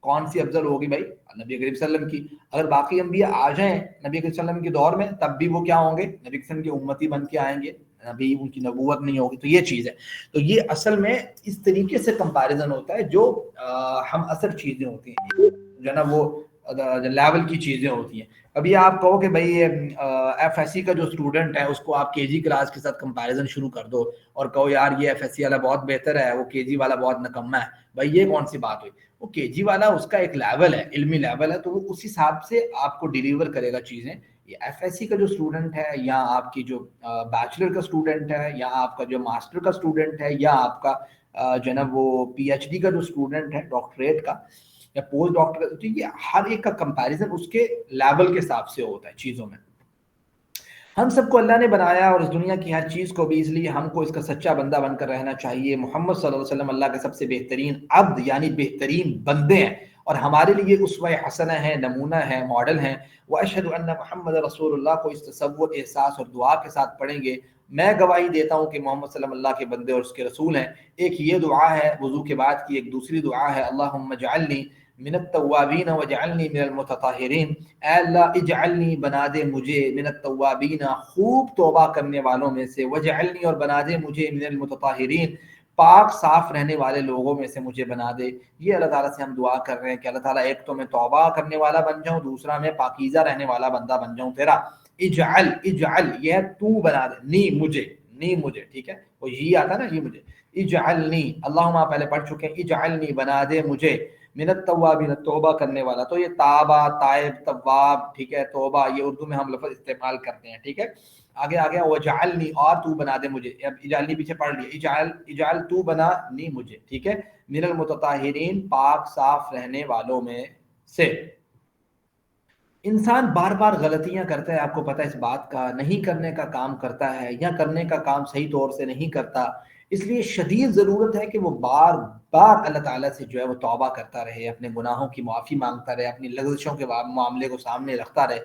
کون سی افضل ہوگی؟ بھائی نبی کریم صلی اللہ علیہ وسلم کی. اگر باقی انبیاء آ جائیں نبی کریم صلی اللہ علیہ وسلم کے دور میں تب بھی وہ کیا ہوں گے؟ نبی کریم صلی اللہ علیہ وسلم کی امتی بن کے آئیں گے، نبی ان کی نبوت نہیں ہوگی. تو یہ چیز ہے. تو یہ اصل میں اس طریقے سے کمپیریزن ہوتا ہے جو ہم اثر چیزیں ہوتی ہیں جو ہے نا وہ لیول کی چیزیں ہوتی ہیں. ابھی آپ کہو کہ بھائی ایف ایس سی کا جو اسٹوڈنٹ ہے اس کو آپ کے جی کلاس کے ساتھ کمپیریزن شروع کر دو اور کہو یار یہ ایف ایس سی والا بہت بہتر ہے، وہ کے جی والا بہت نکما ہے. بھائی یہ کون سی بات ہوئی؟ وہ کے جی والا اس کا ایک لیول ہے، علمی لیول ہے، تو وہ اس حساب سے آپ کو ڈیلیور کرے گا چیزیں. یہ ایف ایس سی کا جو اسٹوڈنٹ ہے یا آپ کی جو بیچلر کا اسٹوڈنٹ ہے یا آپ کا جو ماسٹر کا اسٹوڈنٹ ہے یا آپ کا جو ہے نا وہ پی ایچ ڈی کا جو اسٹوڈنٹ ہے ڈاکٹریٹ کا یا پوسٹ ڈاکٹر کا، تو یہ ہر ایک کا کمپیریزن اس کے لیول کے حساب سے ہوتا ہے چیزوں میں. ہم سب کو اللہ نے بنایا اور اس دنیا کی ہر چیز کو بھی، اس لیے ہم کو اس کا سچا بندہ بن کر رہنا چاہیے. محمد صلی اللہ علیہ وسلم اللہ کے سب سے بہترین عبد یعنی بہترین بندے ہیں اور ہمارے لیے اسوہ حسنہ ہے، نمونہ ہے، ماڈل ہیں. واشهد ان محمد رسول اللہ کو اس تصور، احساس اور دعا کے ساتھ پڑھیں گے. میں گواہی دیتا ہوں کہ محمد صلی اللہ علیہ وسلم اللہ کے بندے اور اس کے رسول ہیں. ایک یہ دعا ہے وضو کے بعد کی، ایک دوسری دعا ہے اللہم اجعلنی من التوابین واجعلنی من المتطہرین. اے اللہ اجعلنی بنا دے مجھے من التوابین خوب توبہ کرنے والوں میں سے، واجعلنی اور بنا دے مجھے من المتطہرین پاک صاف رہنے والے لوگوں میں سے مجھے بنا دے. یہ اللہ تعالیٰ سے ہم دعا کر رہے ہیں کہ اللہ تعالیٰ ایک تو میں توبہ کرنے والا بن جاؤں، دوسرا میں پاکیزہ رہنے والا بندہ بن جاؤں تیرا. اجعل، اجعل یہ تو بنا دے، نی مجھے، نی مجھے، ٹھیک ہے وہ یہ آتا نا یہ مجھے. اجعلنی، اللہم پہلے پڑھ چکے ہیں، اجعلنی بنا دے مجھے من التوابین توبہ کرنے والا. تو یہ تابہ، تائب، تواب، ٹھیک ہے، توبہ یہ اردو میں ہم لفظ استعمال کرتے ہیں. ٹھیک ہے آگے آگے وجعلنی اور تو بنا دے مجھے. اب اجعلنی پیچھے پڑھ لیا، اجعل، اجعل تو بنا نی مجھے، ٹھیک ہے، من المتطہرین پاک صاف رہنے والوں میں سے. انسان بار بار غلطیاں کرتا ہے، آپ کو پتہ ہے اس بات کا، نہیں کرنے کا کام کرتا ہے یا کرنے کا کام صحیح طور سے نہیں کرتا. اس لیے شدید ضرورت ہے کہ وہ بار بار اللہ تعالیٰ سے جو ہے وہ توبہ کرتا رہے، اپنے گناہوں کی معافی مانگتا رہے، اپنی لغزشوں کے معاملے کو سامنے رکھتا رہے.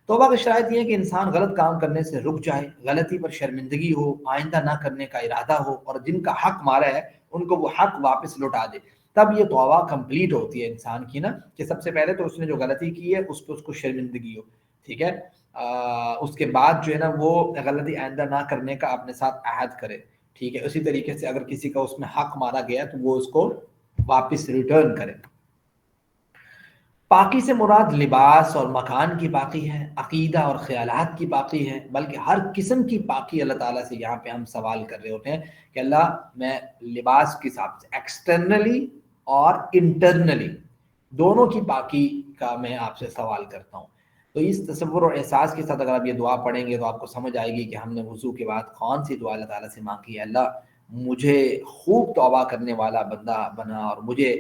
توبہ کی شرائط یہ ہے کہ انسان غلط کام کرنے سے رک جائے، غلطی پر شرمندگی ہو، آئندہ نہ کرنے کا ارادہ ہو، اور جن کا حق مارا ہے ان کو وہ حق واپس لوٹا دے. تب یہ توبہ کمپلیٹ ہوتی ہے انسان کی نا، کہ سب سے پہلے تو اس نے جو غلطی کی ہے اس پہ اس کو شرمندگی ہو، ٹھیک ہے. اس کے بعد جو ہے نا وہ غلطی آئندہ نہ کرنے کا اپنے ساتھ عہد کرے، ٹھیک ہے. اسی طریقے سے اگر کسی کا اس میں حق مارا گیا تو وہ اس کو واپس ریٹرن کرے. پاکی سے مراد لباس اور مکان کی پاکی ہے، عقیدہ اور خیالات کی پاکی ہے، بلکہ ہر قسم کی پاکی اللہ تعالیٰ سے یہاں پہ ہم سوال کر رہے ہوتے ہیں کہ اللہ میں لباس کے حساب سے ایکسٹرنلی اور انٹرنلی دونوں کی پاکی کا میں آپ سے سوال کرتا ہوں. تو اس تصور اور احساس کے ساتھ اگر آپ یہ دعا پڑھیں گے تو آپ کو سمجھ آئے گی کہ ہم نے وضو کے بعد کون سی دعا اللہ تعالیٰ سے مانگی ہے. اللہ مجھے خوب توبہ کرنے والا بندہ بنا اور مجھے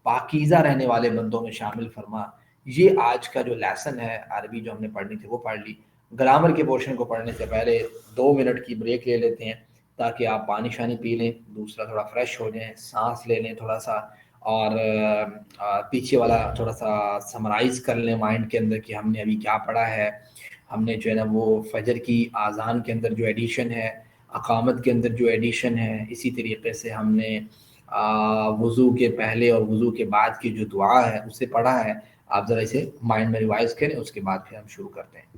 پاکیزہ رہنے والے بندوں میں شامل فرما. یہ آج کا جو لیسن ہے عربی جو ہم نے پڑھنی تھی وہ پڑھ لی. گرامر کے پورشن کو پڑھنے سے پہلے 2 منٹ کی بریک لے لیتے ہیں تاکہ آپ پانی شانی پی لیں، دوسرا تھوڑا فریش ہو جائیں، سانس لے لیں تھوڑا سا، اور پیچھے والا تھوڑا سا سمرائز کر لیں مائنڈ کے اندر کہ ہم نے ابھی کیا پڑھا ہے. ہم نے جو ہے نا وہ فجر کی آذان کے اندر جو ایڈیشن ہے، اقامت کے اندر جو ایڈیشن ہے، اسی طریقے سے ہم نے وضو کے پہلے اور وضو کے بعد کی جو دعا ہے اسے پڑھا ہے. آپ ذرا اسے مائنڈ میں ریوائز کریں، اس کے بعد پھر ہم شروع کرتے ہیں.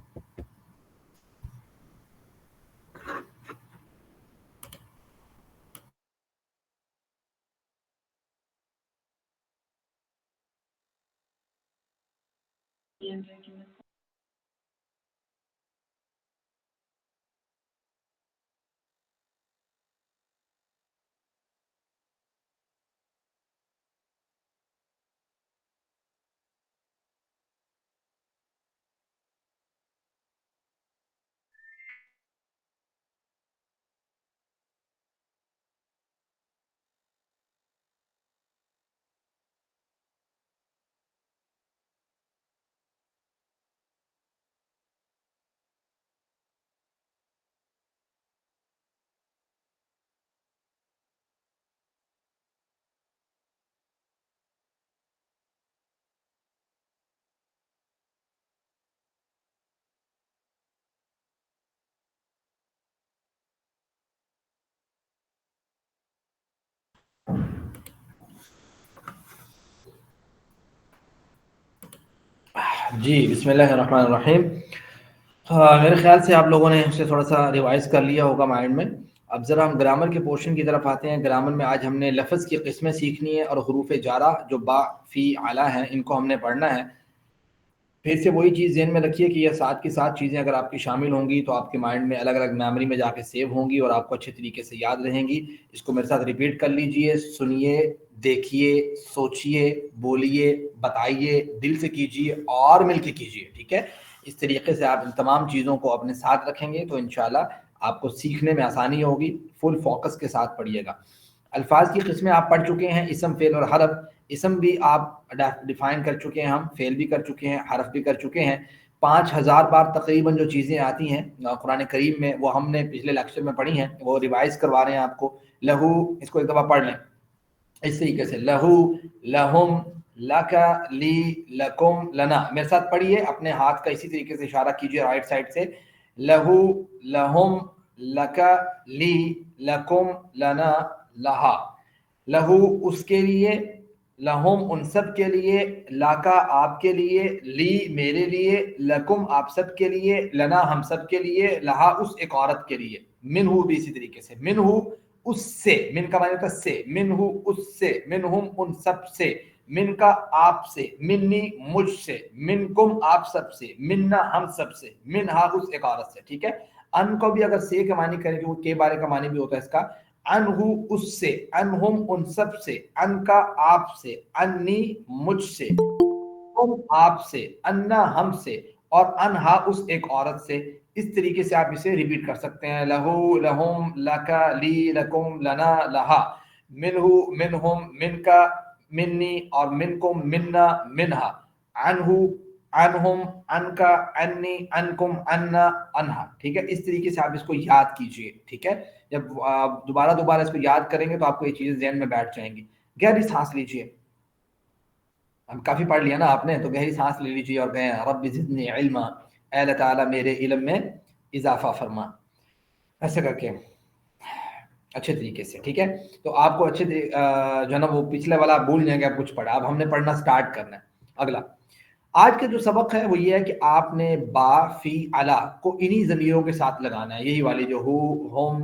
جی بسم اللہ الرحمن الرحیم. میرے خیال سے آپ لوگوں نے اسے تھوڑا سا ریوائز کر لیا ہوگا مائنڈ میں. اب ذرا ہم گرامر کے پورشن کی طرف آتے ہیں. گرامر میں آج ہم نے لفظ کی قسمیں سیکھنی ہے اور حروف جارہ جو با فی اعلیٰ ہیں ان کو ہم نے پڑھنا ہے. پھر سے وہی چیز ذہن میں رکھیے کہ یہ ساتھ کی ساتھ چیزیں اگر آپ کی شامل ہوں گی تو آپ کے مائنڈ میں الگ الگ میموری میں جا کے سیو ہوں گی اور آپ کو اچھے طریقے سے یاد رہیں گی. اس کو میرے ساتھ ریپیٹ کر لیجئے. سنیے، دیکھیے، سوچیے، بولیے، بتائیے، دل سے کیجیے اور مل کے کیجیے. ٹھیک ہے؟ اس طریقے سے آپ ان تمام چیزوں کو اپنے ساتھ رکھیں گے تو انشاءاللہ آپ کو سیکھنے میں آسانی ہوگی. فل فوکس کے ساتھ پڑھیے گا. الفاظ کی قسمیں آپ پڑھ چکے ہیں، اسم، فعل اور حرف. اسم بھی آپ ڈیفائن کر چکے ہیں، ہم فعل بھی کر چکے ہیں، حرف بھی کر چکے ہیں. 5000 بار تقریباً جو چیزیں آتی ہیں قرآن کریم میں وہ ہم نے پچھلے لیکچر میں پڑھی ہیں، وہ ریوائز کروا رہے ہیں آپ کو. لہو، اس کو ایک دفعہ پڑھ لیں اس طریقے سے. لہو، لہم، لکا، لی، لکم، لنا. میرے ساتھ پڑھیے، اپنے ہاتھ کا اسی طریقے سے اشارہ کیجیے رائٹ سائڈ سے. لہو، لہم، لکا، لی، لکم، لنا، لہا. لہو اس کے لیے، لہم ان سب کے لیے، لاکا آپ کے لیے، لی میرے لیے، لکم آپ سب کے لیے، لنا ہم سب کے لیے، لہا اس ایک عورت کے لیے. منہو بھی اسی طریقے سے. منہو اس سے، من کا معنی ہوتا ہے سے. منہو اس سے، منہم ان سب سے، من کا آپ سے، منی مجھ سے، منکم آپ سب سے، منا ہم سب سے، منہا اس ایک عورت سے. ٹھیک ہے؟ ان کو بھی اگر سے کے معنی کریں گے وہ کے بارے کا معنی بھی ہوتا ہے اس کا. انہو اس سے، انہم ان سب سے، ان کا آپ سے، انی مجھ سے، تم آپ سے، انا ہم سے، اور انہا اس ایک عورت سے. اس طریقے سے آپ اسے ریپیٹ کر سکتے ہیں. لہو، لہم، لکا، لی، لکم، لنا، لہا. منہو، منہم، من کا، منی، اور منکم، منا، منہا. عنہو، عنہم، ان کا، انی، انکم، انا، انہا. ٹھیک ہے؟ اس طریقے سے آپ اس کو یاد کیجئے. ٹھیک ہے؟ جب آپ دوبارہ اس کو یاد کریں گے تو آپ کو یہ چیزیں ذہن میں بیٹھ جائیں گی. گہری سانس لیجئے. ہم کافی پڑھ لیا نا آپ نے، تو گہری سانس لے لیجیے اور کہیں رب زدنی علما، اے اللہ تعالیٰ میرے علم میں اضافہ فرما. ایسے کر کے اچھے طریقے سے. ٹھیک ہے؟ تو آپ کو اچھے جو ہے نا وہ پچھلے والا آپ بھول جائیں گے. آپ کچھ پڑھا، اب ہم نے پڑھنا سٹارٹ کرنا ہے. اگلا آج کا جو سبق ہے وہ یہ ہے کہ آپ نے با فی علا کو انہی ضمیروں کے ساتھ لگانا ہے. یہی والی جو ہو، ہوم،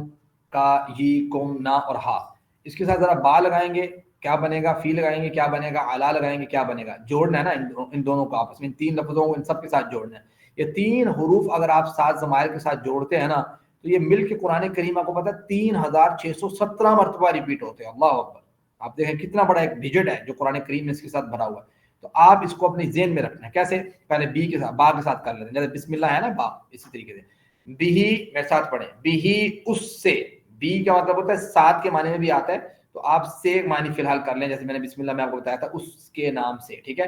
کا، یہ، کم، نا اور ہا. اس کے ساتھ ذرا با لگائیں گے کیا بنے گا، فی لگائیں گے کیا بنے گا، اعلیٰ لگائیں گے کیا بنے گا. جوڑنا ہے نا ان دونوں کو آپس میں، ان تین لفظوں کو ان سب کے ساتھ جوڑنا ہے. یہ تین حروف اگر آپ 7 ضمائر کے ساتھ جوڑتے ہیں نا تو یہ مل کے قرآن کریم آپ کو پتا ہے 3617 مرتبہ ریپیٹ ہوتے ہیں. اللہ اکبر. آپ دیکھیں کتنا بڑا ایک ڈیجٹ ہے جو قرآن کریم میں اس کے ساتھ بھرا ہوا ہے. تو آپ اس کو اپنے ذہن میں رکھنا ہے. کیسے؟ پہلے بی کے ساتھ، با کے ساتھ کر لیتے ہیں. جیسے بسم اللہ ہے نا، با اسی طریقے سے. بیہی میرے ساتھ پڑھیں. بیہی اس سے. بی کا مطلب ہوتا ہے ساتھ کے معنی میں بھی آتا ہے، تو آپ سے معنی فی الحال کر لیں. جیسے میں نے بسم اللہ میں آپ کو بتایا تھا، اس کے نام سے. ٹھیک ہے؟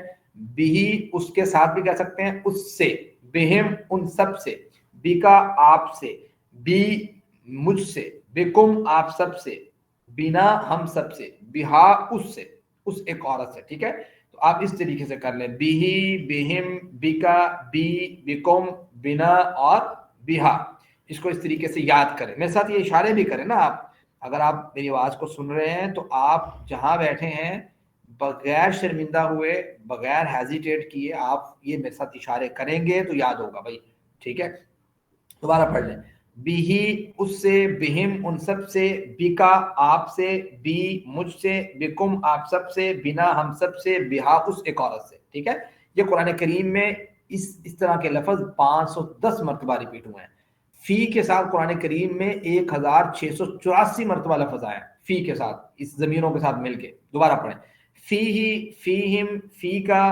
بیہی اس کے ساتھ بھی کہہ سکتے ہیں، اس سے. بہم ان سب سے. بی کا آپ سے. بی مجھ سے. بکم آپ سب سے. بنا ہم سب سے. بہا اس سے، اس ایک عورت سے. ٹھیک ہے؟ تو آپ اس طریقے سے کر لیں. بیہی، بہم، بکا، بی، بکم، بنا اور بہا. اس کو اس طریقے سے یاد کریں. میرے ساتھ یہ اشارے بھی کریں نا آپ. اگر آپ میری آواز کو سن رہے ہیں تو آپ جہاں بیٹھے ہیں بغیر شرمندہ ہوئے، بغیر ہیزیٹیٹ کیے آپ یہ میرے ساتھ اشارے کریں گے تو یاد ہوگا بھائی. ٹھیک ہے؟ دوبارہ پڑھ لیں. بیہی اس سے، بہم ان سب سے، بکا آپ سے، بی مجھ سے، بکم آپ سب سے، بنا ہم سب سے، بہا اس ایک عورت سے. ٹھیک ہے؟ یہ قرآن کریم میں اس طرح کے لفظ 510 مرتبہ ریپیٹ ہوئے ہیں. فی کے ساتھ قرآن کریم میں 1684 مرتبہ لفظ آیا فی کے ساتھ، اس ضمیروں کے ساتھ مل کے. دوبارہ پڑھیں. فی ہی، فیہم، فی کا،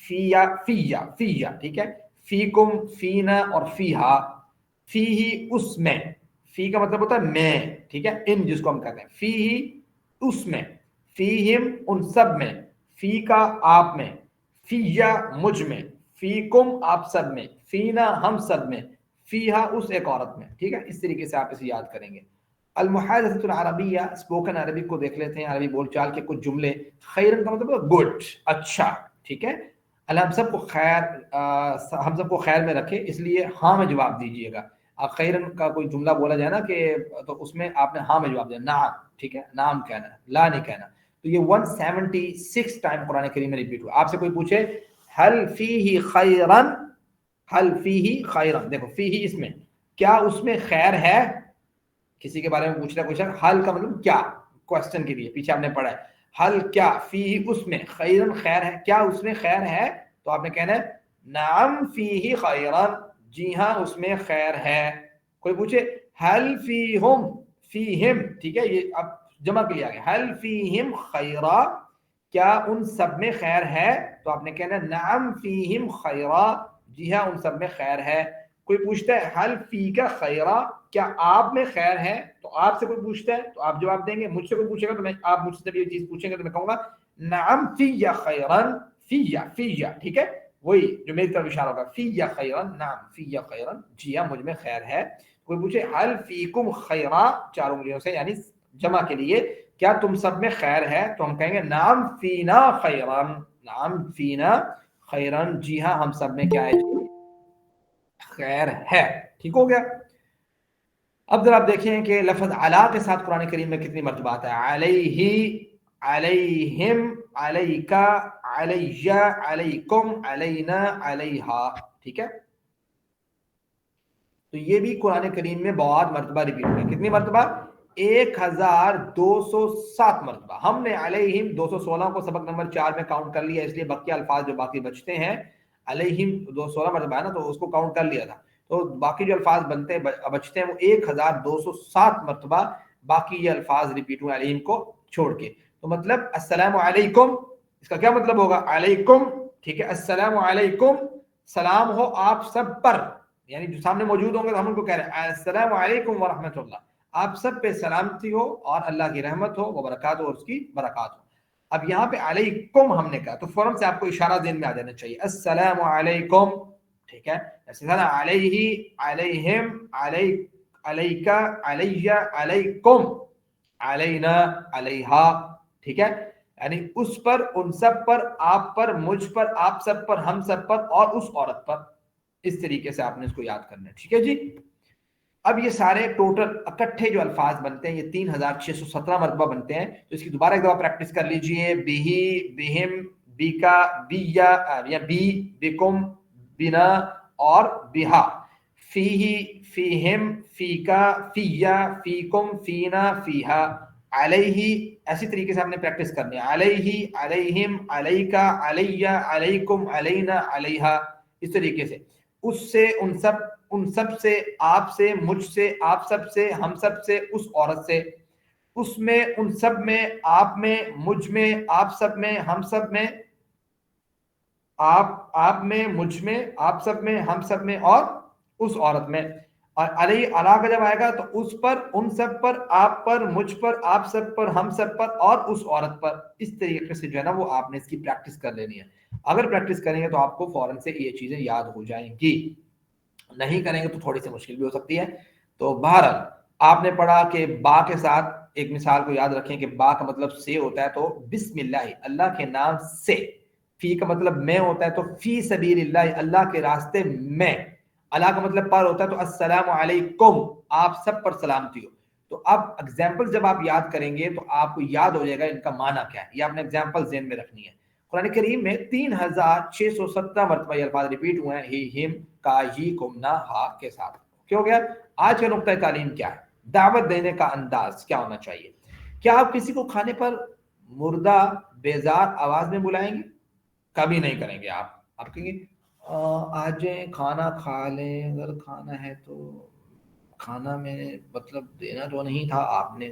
فیا، فیا، فیا. ٹھیک ہے؟ فیکم، فینا اور فیہا. فی ہی اس میں. فی کا مطلب ہوتا ہے میں. ٹھیک ہے؟ ان جس کو ہم کہتے ہیں. فی ہی اس میں. فیہم ان سب میں. فی کا آپ میں. فیا مجھ میں. فیکم آپ سب میں. فینا ہم سب میں. فیہا اس ایک عورت میں. ٹھیک ہے؟ اس طریقے سے آپ اسے یاد کریں گے. المحادثۃ العربیہ، اسپوکن عربی کو دیکھ لیتے ہیں. عربی بول چال کے کچھ جملے. خیرن کا مطلب گڈ، اچھا. ٹھیک ہے؟ اللہ ہم سب کو خیر میں رکھے، اس لیے ہاں میں جواب دیجئے گا. اب خیرن کا کوئی جملہ بولا جائے نا کہ تو اس میں آپ نے ہاں میں جواب دیا، نعم، ٹھیک ہے، نعم کہنا ہے، لا نہیں کہنا. تو یہ 176 ٹائم قرآن کریم میں ریپیٹ ہوا. آپ سے کوئی پوچھے حل فیہ خیرن، حل فیہ خیرن، دیکھو فیہ اس میں کیا اس میں خیر ہے؟ کسی کے بارے میں پوچھ رہا ہے کوشچن، حل کا مطلب کیا، کوشچن کے لیے پیچھے آپ نے پڑھا ہے حل کیا، فیہ اس میں، خیرن خیر ہے، کیا اس میں خیر ہے؟ تو آپ نے کہنا ہے نعم فیہ خیرن، جی ہاں اس میں خیر ہے. کوئی پوچھے حل فیہم، فیہم، ٹھیک ہے، یہ اب جمع کے لیے آ گیا، حل فیہم خیرا، کیا ان سب میں خیر ہے؟ تو آپ نے کہنا نعم فیہم خیرا، جی ہاں ان سب میں خیر ہے. کوئی پوچھتا ہے حل فیک خیرا، کیا آپ میں خیر ہے؟ تو آپ سے کوئی پوچھتا ہے تو آپ جواب دیں گے. مجھ سے کوئی پوچھے گا تو میں، آپ مجھ سے یہ چیز پوچھیں گے تو میں کہوں گا نعم فی خیرن، فی، ٹھیک ہے، وہی جو میری طرف اشارہ ہوگا، فی خیرن، نعم فی خیرن، جی ہاں مجھ میں خیر ہے. کوئی پوچھے حل فیکم خیرا، چار انگلیوں سے یعنی جمع کے لیے، کیا تم سب میں خیر ہے؟ تو ہم کہیں گے نعم فینا خیرن، نعم فینا خیرن، جی ہاں ہم سب میں کیا ہے، خیر ہے. ٹھیک ہو گیا. اب ذرا آپ دیکھیں کہ لفظ علی کے ساتھ قرآن کریم میں کتنی مرتبہ آتا ہے، علیہ، علیہم، علیکا، علیہ، علیکم، علینا، علیہا. ٹھیک ہے، تو یہ بھی قرآن کریم میں بہت مرتبہ ریپیٹ ہوئی. کتنی مرتبہ؟ 1207 مرتبہ. ہم نے علیہم 216 کو سبق نمبر 4 میں کاؤنٹ کر لیا، اس لیے بقیہ الفاظ جو باقی بچتے ہیں، علیہم 216 مرتبہ ہے نا، تو اس کو کاؤنٹ کر لیا تھا. تو باقی جو الفاظ بچتے ہیں وہ 1207 مرتبہ باقی یہ الفاظ ریپیٹ ہوئے علیہم کو چھوڑ کے. تو مطلب السلام علیکم، اس کا کیا مطلب ہوگا؟ علیکم، ٹھیک ہے، السلام علیکم، سلام ہو آپ سب پر، یعنی جو سامنے موجود ہوں گے تو ہم ان کو کہہ رہے ہیں السلام علیکم ورحمۃ اللہ، آپ سب پہ سلامتی ہو اور اللہ کی رحمت ہو، وہ برکات ہو اور اس کی برکات ہو. اب یہاں پہ علیکم ہم نے کہا تو فوراً سے آپ کو اشارہ ذہن میں آ جانا چاہیے، السلام علیکم، ٹھیک ہے، ایسے علیہ، علیہم، علیکا، علیہ، علیکم، علینا، علیہا. ٹھیک ہے، یعنی اس پر، ان سب پر، آپ پر، مجھ پر، آپ سب پر، ہم سب پر اور اس عورت پر. اس طریقے سے آپ نے اس کو یاد کرنا ہے. ٹھیک ہے جی. اب یہ سارے ٹوٹل اکٹھے جو الفاظ بنتے ہیں یہ 3617 مرتبہ بنتے ہیں. تو اس کی دوبارہ ایک دفعہ پریکٹس کر لیجئے، بیہی، بہم، بیکا، بیا یا بی، بکم، بنا اور بہا. فیہی، فیہم، فیکا، فیا، فیکم، فینا، فیہا. علیہ، ایسی طریقے سے ہم نے پریکٹس کرنی ہے، علیہ، علیہم، علیکا، علیہ، علیکم، علینا، علیہا. اس طریقے سے اس سے، ان سب، ان سب سے، آپ سے، مجھ سے، آپ سب سے، ہم سب سے، اس عورت سے، اس میں، ان سب میں، آپ میں، مجھ میں، آپ سب میں، ہم سب میں، آپ میں، مجھ میں، آپ سب میں، ہم سب میں اور اس عورت میں. اور علی، علا کا جب آئے گا تو اس پر، ان سب پر، آپ پر، مجھ پر، آپ سب پر، ہم سب پر اور اس عورت پر. اس طریقے سے جو ہے نا وہ آپ نے اس کی پریکٹس کر لینی ہے. اگر پریکٹس کریں گے تو آپ کو فوراً سے یہ چیزیں یاد ہو جائیں گی، نہیں کریں گے تو تھوڑی سی مشکل بھی ہو سکتی ہے. تو بہرحال آپ نے پڑھا کہ با کے ساتھ ایک مثال کو یاد رکھیں کہ با کا مطلب سے ہوتا ہے تو بسم اللہ، اللہ کے نام سے. فی کا مطلب میں ہوتا ہے تو فی سبیل اللہ، اللہ کے راستے میں. اللہ کا مطلب پر ہوتا ہے تو السلام علیکم، آپ سب پر سلامتی ہو. تو اب اگزامپل جب آپ یاد کریں گے تو آپ کو یاد ہو جائے گا ان کا معنی کیا ہے. یہ آپ نے اگزامپل ذہن میں رکھنی ہے. قرآن کریم میں 3617 مرتبہ یہ الفاظ ریپیٹ ہوئے ہیں، ہی، ہم، کا، ہی، کم، نا، ہا کے ساتھ. کیوں گیا؟ آج کا نقطہ تعلیم کیا ہے؟ دعوت دینے کا انداز کیا ہونا چاہیے. کیا آپ کسی کو کھانے پر مردہ بیزار آواز میں بلائیں گے؟ کبھی نہیں کریں گے. آپ کہیں گے آ جائیں کھانا کھا لیں، اگر کھانا ہے تو کھانا میں مطلب دینا تو نہیں تھا آپ نے،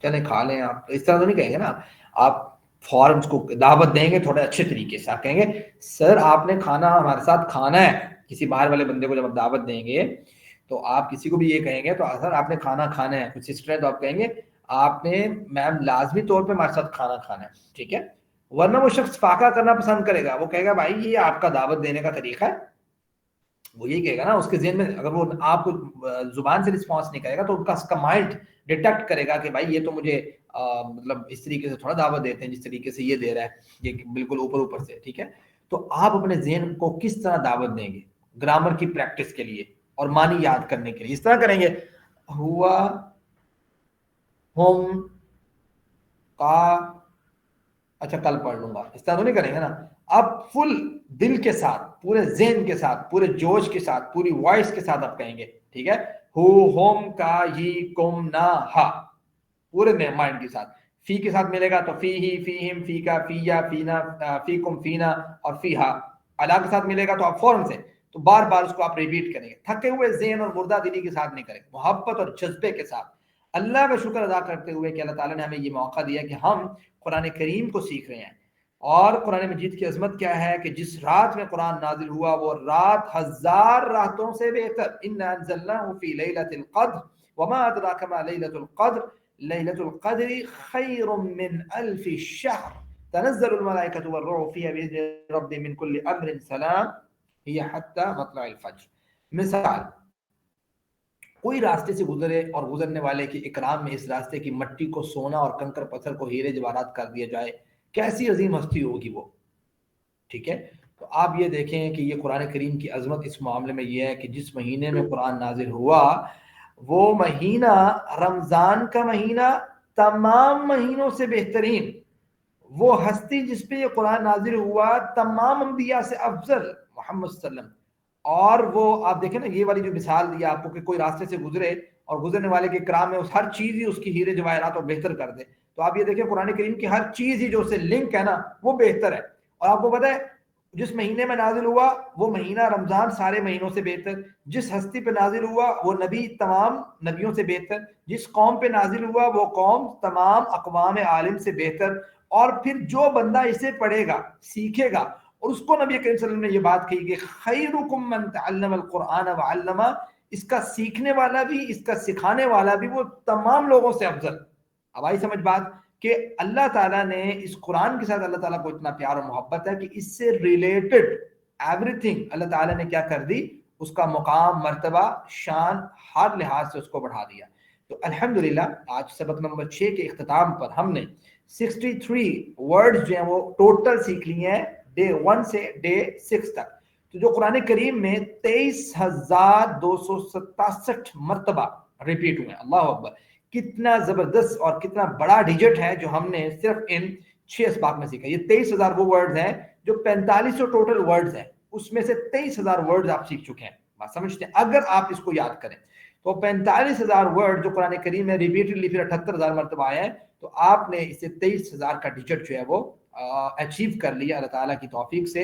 چلیں کھا لیں. آپ اس طرح تو نہیں کہیں گے نا. آپ فوراً کو دعوت دیں گے تھوڑے اچھے طریقے سے. آپ کہیں گے سر آپ نے کھانا ہمارے ساتھ کھانا ہے. کسی باہر والے بندے کو جب آپ دعوت دیں گے تو آپ کسی کو بھی یہ کہیں گے تو سر آپ نے کھانا کھانا ہے. کچھ سسٹر ہے تو آپ کہیں گے آپ نے میم لازمی طور پہ ہمارے ساتھ کھانا کھانا ہے. ٹھیک ہے، ورنہ وہ شخص فاقہ کرنا پسند کرے گا. وہ کہے گا بھائی یہ آپ کا دعوت دینے کا طریقہ ہے. وہ یہی کہے گا نا اس کے ذہن میں. اگر وہ آپ کو زبان سے رسپانس نہیں کرے گا تو اس کا مائنڈ ڈیٹیکٹ کرے گا کہ بھائی یہ تو مجھے مطلب اس طریقے سے تھوڑا دعوت دیتے ہیں جس طریقے سے یہ دے رہا ہے، یہ بالکل اوپر سے. ٹھیک ہے، تو آپ اپنے ذہن کو کس طرح دعوت دیں گے؟ گرامر کی پریکٹس کے لیے اور معنی یاد کرنے کے لیے اس طرح کریں گے ہوا ہم کا، اچھا کل پڑھ لوں گا، اس طرح تو نہیں کریں گے نا. اب فل دل کے ساتھ، پورے ذہن کے ساتھ، پورے جوش کے ساتھ، پوری وائس کے ساتھ آپ کہیں گے. ٹھیک ہے، ہو ہوم کا ہی کم نا ہا، پورے مائنڈ کے ساتھ. فی کے ساتھ ملے گا تو فی ہی، فی ہم، فی کا، فی یا، فینا، فی کم، فینا اور فی ہا. الا کے ساتھ ملے گا تو آپ فوراً سے تو بار بار اس کو آپ ریپیٹ کریں گے، تھکے ہوئے ذہن اور مردہ دلی کے ساتھ نہیں کریں، محبت اور جذبے کے ساتھ، اللہ کا شکر ادا کرتے ہوئے کہ اللہ تعالیٰ نے ہمیں یہ موقع دیا کہ ہم قرآن کریم کو سیکھ رہے ہیں. اور قرآن مجید کی عظمت کیا ہے کہ جس رات میں قرآن نازل ہوا وہ رات 1000 راتوں سے بہتر. انا انزلناہ فی لیلۃ القدر وما ادراک ما لیلۃ القدر لیلۃ القدر خیر من الف شہر تنزل الملائکۃ والروح فیہا بإذن ربہم من کل امر سلام ہی حتی مطلع الفجر. مثال، کوئی راستے سے گزرے اور گزرنے والے کے اکرام میں اس راستے کی مٹی کو سونا اور کنکر پتھر کو ہیرے جواہرات کر دیا جائے، کیسی عظیم ہستی ہوگی وہ. ٹھیک ہے، تو آپ یہ دیکھیں کہ یہ قرآن کریم کی عظمت اس معاملے میں یہ ہے کہ جس مہینے میں قرآن نازل ہوا وہ مہینہ رمضان کا مہینہ تمام مہینوں سے بہترین، وہ ہستی جس پہ یہ قرآن نازل ہوا تمام انبیاء سے افضل محمد صلی اللہ علیہ وسلم. اور وہ آپ دیکھیں نا یہ والی جو مثال دی آپ کو کہ کوئی راستے سے گزرے اور گزرنے والے کے کرام میں ہر چیز ہی اس کی ہیرے جواہرات اور بہتر کر دے، تو آپ یہ دیکھیں قرآن کریم کی ہر چیز ہی جو اس سے لنک ہے نا وہ بہتر ہے. اور آپ کو پتہ ہے جس مہینے میں نازل ہوا وہ مہینہ رمضان سارے مہینوں سے بہتر، جس ہستی پہ نازل ہوا وہ نبی تمام نبیوں سے بہتر، جس قوم پہ نازل ہوا وہ قوم تمام اقوام عالم سے بہتر. اور پھر جو بندہ اسے پڑھے گا، سیکھے گا، اور اس کو نبی کریم صلی اللہ علیہ وسلم نے یہ بات کہی کہ خیرکم من تعلم القرآن وعلمہ، اس کا سیکھنے والا بھی، اس کا سکھانے والا بھی وہ تمام لوگوں سے افضل. اب آئی سمجھ بات کہ اللہ تعالیٰ نے اس قرآن کے ساتھ اللہ تعالیٰ کو اتنا پیار اور محبت ہے کہ اس سے ریلیٹڈ ایوری تھنگ اللہ تعالیٰ نے کیا کر دی، اس کا مقام، مرتبہ، شان ہر لحاظ سے اس کو بڑھا دیا. تو الحمدللہ آج سبق نمبر 6 کے اختتام پر ہم نے 63 ورڈز جو ہیں وہ ٹوٹل سیکھ لیے ہیں ڈے 1 سے ڈے 6 تک. تو جو قرآن کریم میں 23,267 مرتبہ ریپیٹ ہوئے ہیں. اللہ اکبر، کتنا زبردست اور کتنا بڑا ڈیجٹ ہے جو ہم نے صرف ان 6 اسباق میں سیکھا. یہ 23,000 وہ ورڈز ہیں جو 4500 ٹوٹل ورڈز ہیں، اس میں سے 23,000 ورڈز آپ سیکھ چکے ہیں. بات سمجھتے ہیں؟ اگر آپ اس کو یاد کریں تو 45,000 ورڈ جو قرآن کریم میں ریپیٹڈلی پھر 78,000 مرتبہ آئے ہیں، تو آپ نے اسے 23,000 کا ڈیجٹ جو ہے وہ اچیو کر لیا اللہ تعالیٰ کی توفیق سے.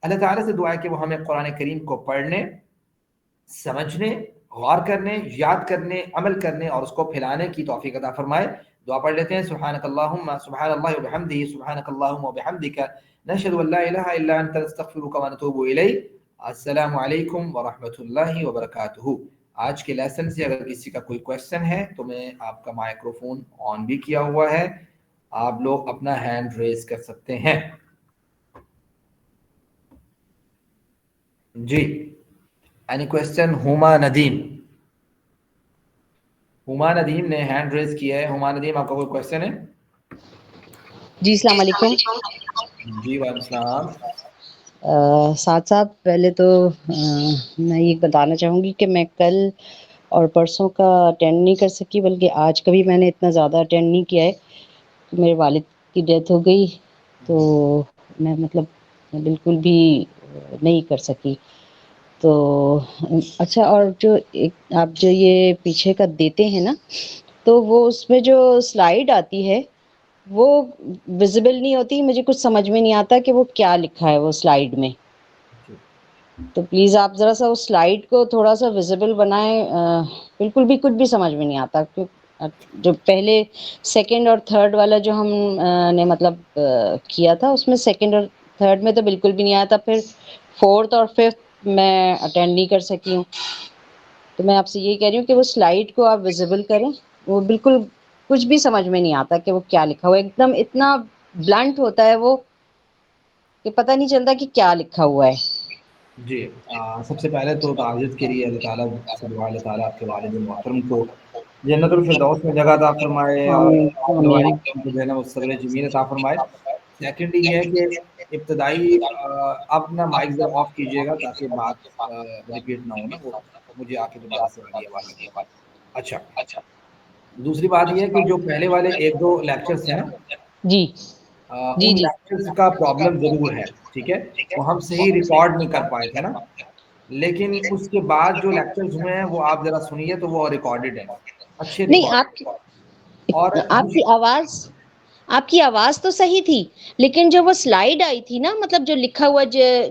اللہ تعالیٰ سے دعا ہے کہ وہ ہمیں قرآن کریم کو پڑھنے، سمجھنے، غور کرنے، یاد کرنے، عمل کرنے اور اس کو پھیلانے کی توفیق عطا فرمائے. دعا پڑھ لیتے ہیں. سبحانک اللہم، سبحان اللہ وبحمدہ، سبحانک اللہم وبحمدک، نشہد ان لا الہ الا انت، نستغفرک ونتوب الیک. السلام علیکم ورحمۃ اللہ وبرکاتہ. آج کے لیسن سے اگر کسی کا کوئی کویسچن ہے تو میں آپ کا مائکروفون آن بھی کیا ہوا ہے، آپ لوگ اپنا ہینڈ ریز کر سکتے ہیں. جی، اینی کویسچن؟ ہما ندیم، ہما ندیم نے ہینڈ ریز کیا ہے. ہما ندیم، آپ کا کوئی کویسچن ہے؟ جی السلام علیکم. جی وعلیکم السلام. ساتھ صاحب، پہلے تو میں یہ بتانا چاہوں گی کہ میں کل اور پرسوں کا اٹینڈ نہیں کر سکی، بلکہ آج کا بھی میں نے اتنا زیادہ اٹینڈ نہیں کیا ہے. میرے والد کی ڈیتھ ہو گئی تو میں بالکل بھی نہیں کر سکی. تو اچھا، اور جو آپ جو یہ پیچھے کا دیتے ہیں نا، تو وہ اس میں جو سلائیڈ آتی ہے وہ ویزیبل نہیں ہوتی. مجھے کچھ سمجھ میں نہیں آتا کہ وہ کیا لکھا ہے وہ سلائیڈ میں. تو پلیز آپ ذرا سا اس سلائیڈ کو تھوڑا سا ویزیبل بنائیں. بالکل بھی کچھ بھی سمجھ میں نہیں آتا. جو پہلے سیکنڈ اور تھرڈ والا جو ہم نے کیا تھا، اس میں سیکنڈ اور تھرڈ میں تو بالکل بھی نہیں آیا تھا. پھر فورتھ اور ففتھ میں اٹینڈ نہیں کر سکی ہوں. تو میں آپ سے یہی کہہ رہی ہوں کہ وہ سلائیڈ کو آپ ویزیبل کریں. وہ بالکل کچھ بھی سمجھ میں نہیں آتا کہ وہ کیا لکھا ہوا ہے. ایک دم اتنا بلنٹ ہوتا ہے وہ کہ پتہ نہیں چلتا کہ کیا لکھا ہوا ہے. جی، سب سے پہلے تو تعزیت کے لیے اللہ تعالیٰ سے دعا، اللہ تعالیٰ آپ کے والد محترم کو جنت الفردوس میں جگہ عطا فرمائے اور آمین جو آمین. ہے نا وہ صبر جمیل عطا فرمائے. سیکنڈ یہ ہے کہ ابتدائی اپنا مائک ذرا آف کیجیے گا تاکہ بات ریپیٹ نہ ہو نا, وہ مجھے آ کے دوبارہ سے آ رہی ہے آواز. اچھا, دوسری بات یہ ہے کہ جو پہلے والے 1-2 لیکچرز تھے نا, جی جی ان جی لیکچرز کا پرابلم ضرور ہے, ٹھیک ہے, وہ ہم صحیح ریکارڈ نہیں کر پائے تھے نا, لیکن اس کے بعد جو لیکچرز ہوئے ہیں وہ آپ ذرا سنیے تو وہ ریکارڈڈ ہیں, اچھے نہیں ریکارڈ. اور آپ کی آواز تو صحیح تھی, لیکن جو وہ سلائیڈ آئی تھی نا, مطلب جو لکھا ہوا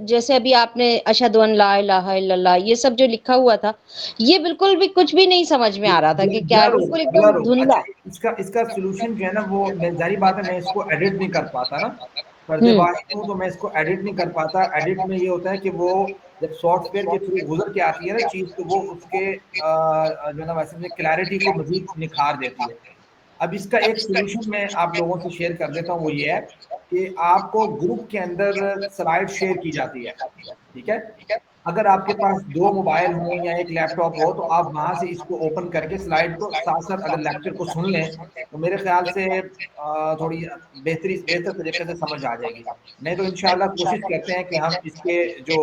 جیسے ابھی آپ نے اشہد ان لا الہ الا اللہ یہ سب جو لکھا ہوا تھا, یہ بالکل بھی کچھ بھی نہیں سمجھ میں آ رہا تھا کہ کیا ہے, بالکل ایک دم بلر ہو. دھندلا. اچھا, اس کا سولوشن جو ہے نا, وہ ظاہری بات ہے میں اس کو ایڈٹ نہیں کر پاتا نا, فرد ہوں واحد ہوں تو میں اس کو ایڈٹ نہیں کر پاتا. ایڈٹ میں یہ ہوتا ہے کہ وہ جب سافٹ ویئر کے تھرو گزر کے آتی ہے نا چیز, تو وہ اس کے جو ہے نا ویسے کلیئرٹی کو مزید نکھار دیتی ہے. اب اس کا ایک سولوشن میں آپ لوگوں سے شیئر کر دیتا ہوں, وہ یہ ہے کہ آپ کو گروپ کے اندر سلائڈ شیئر کی جاتی ہے, ٹھیک ہے. اگر آپ کے پاس 2 موبائل ہوں یا ایک لیپ ٹاپ ہو تو آپ وہاں سے اس کو اوپن کر کے سلائڈ کو ساتھ ساتھ اگر لیکچر کو سن لیں تو میرے خیال سے تھوڑی بہتر طریقے سے سمجھ آ جائے گی. نہیں تو انشاءاللہ کوشش کرتے ہیں کہ ہم اس کے جو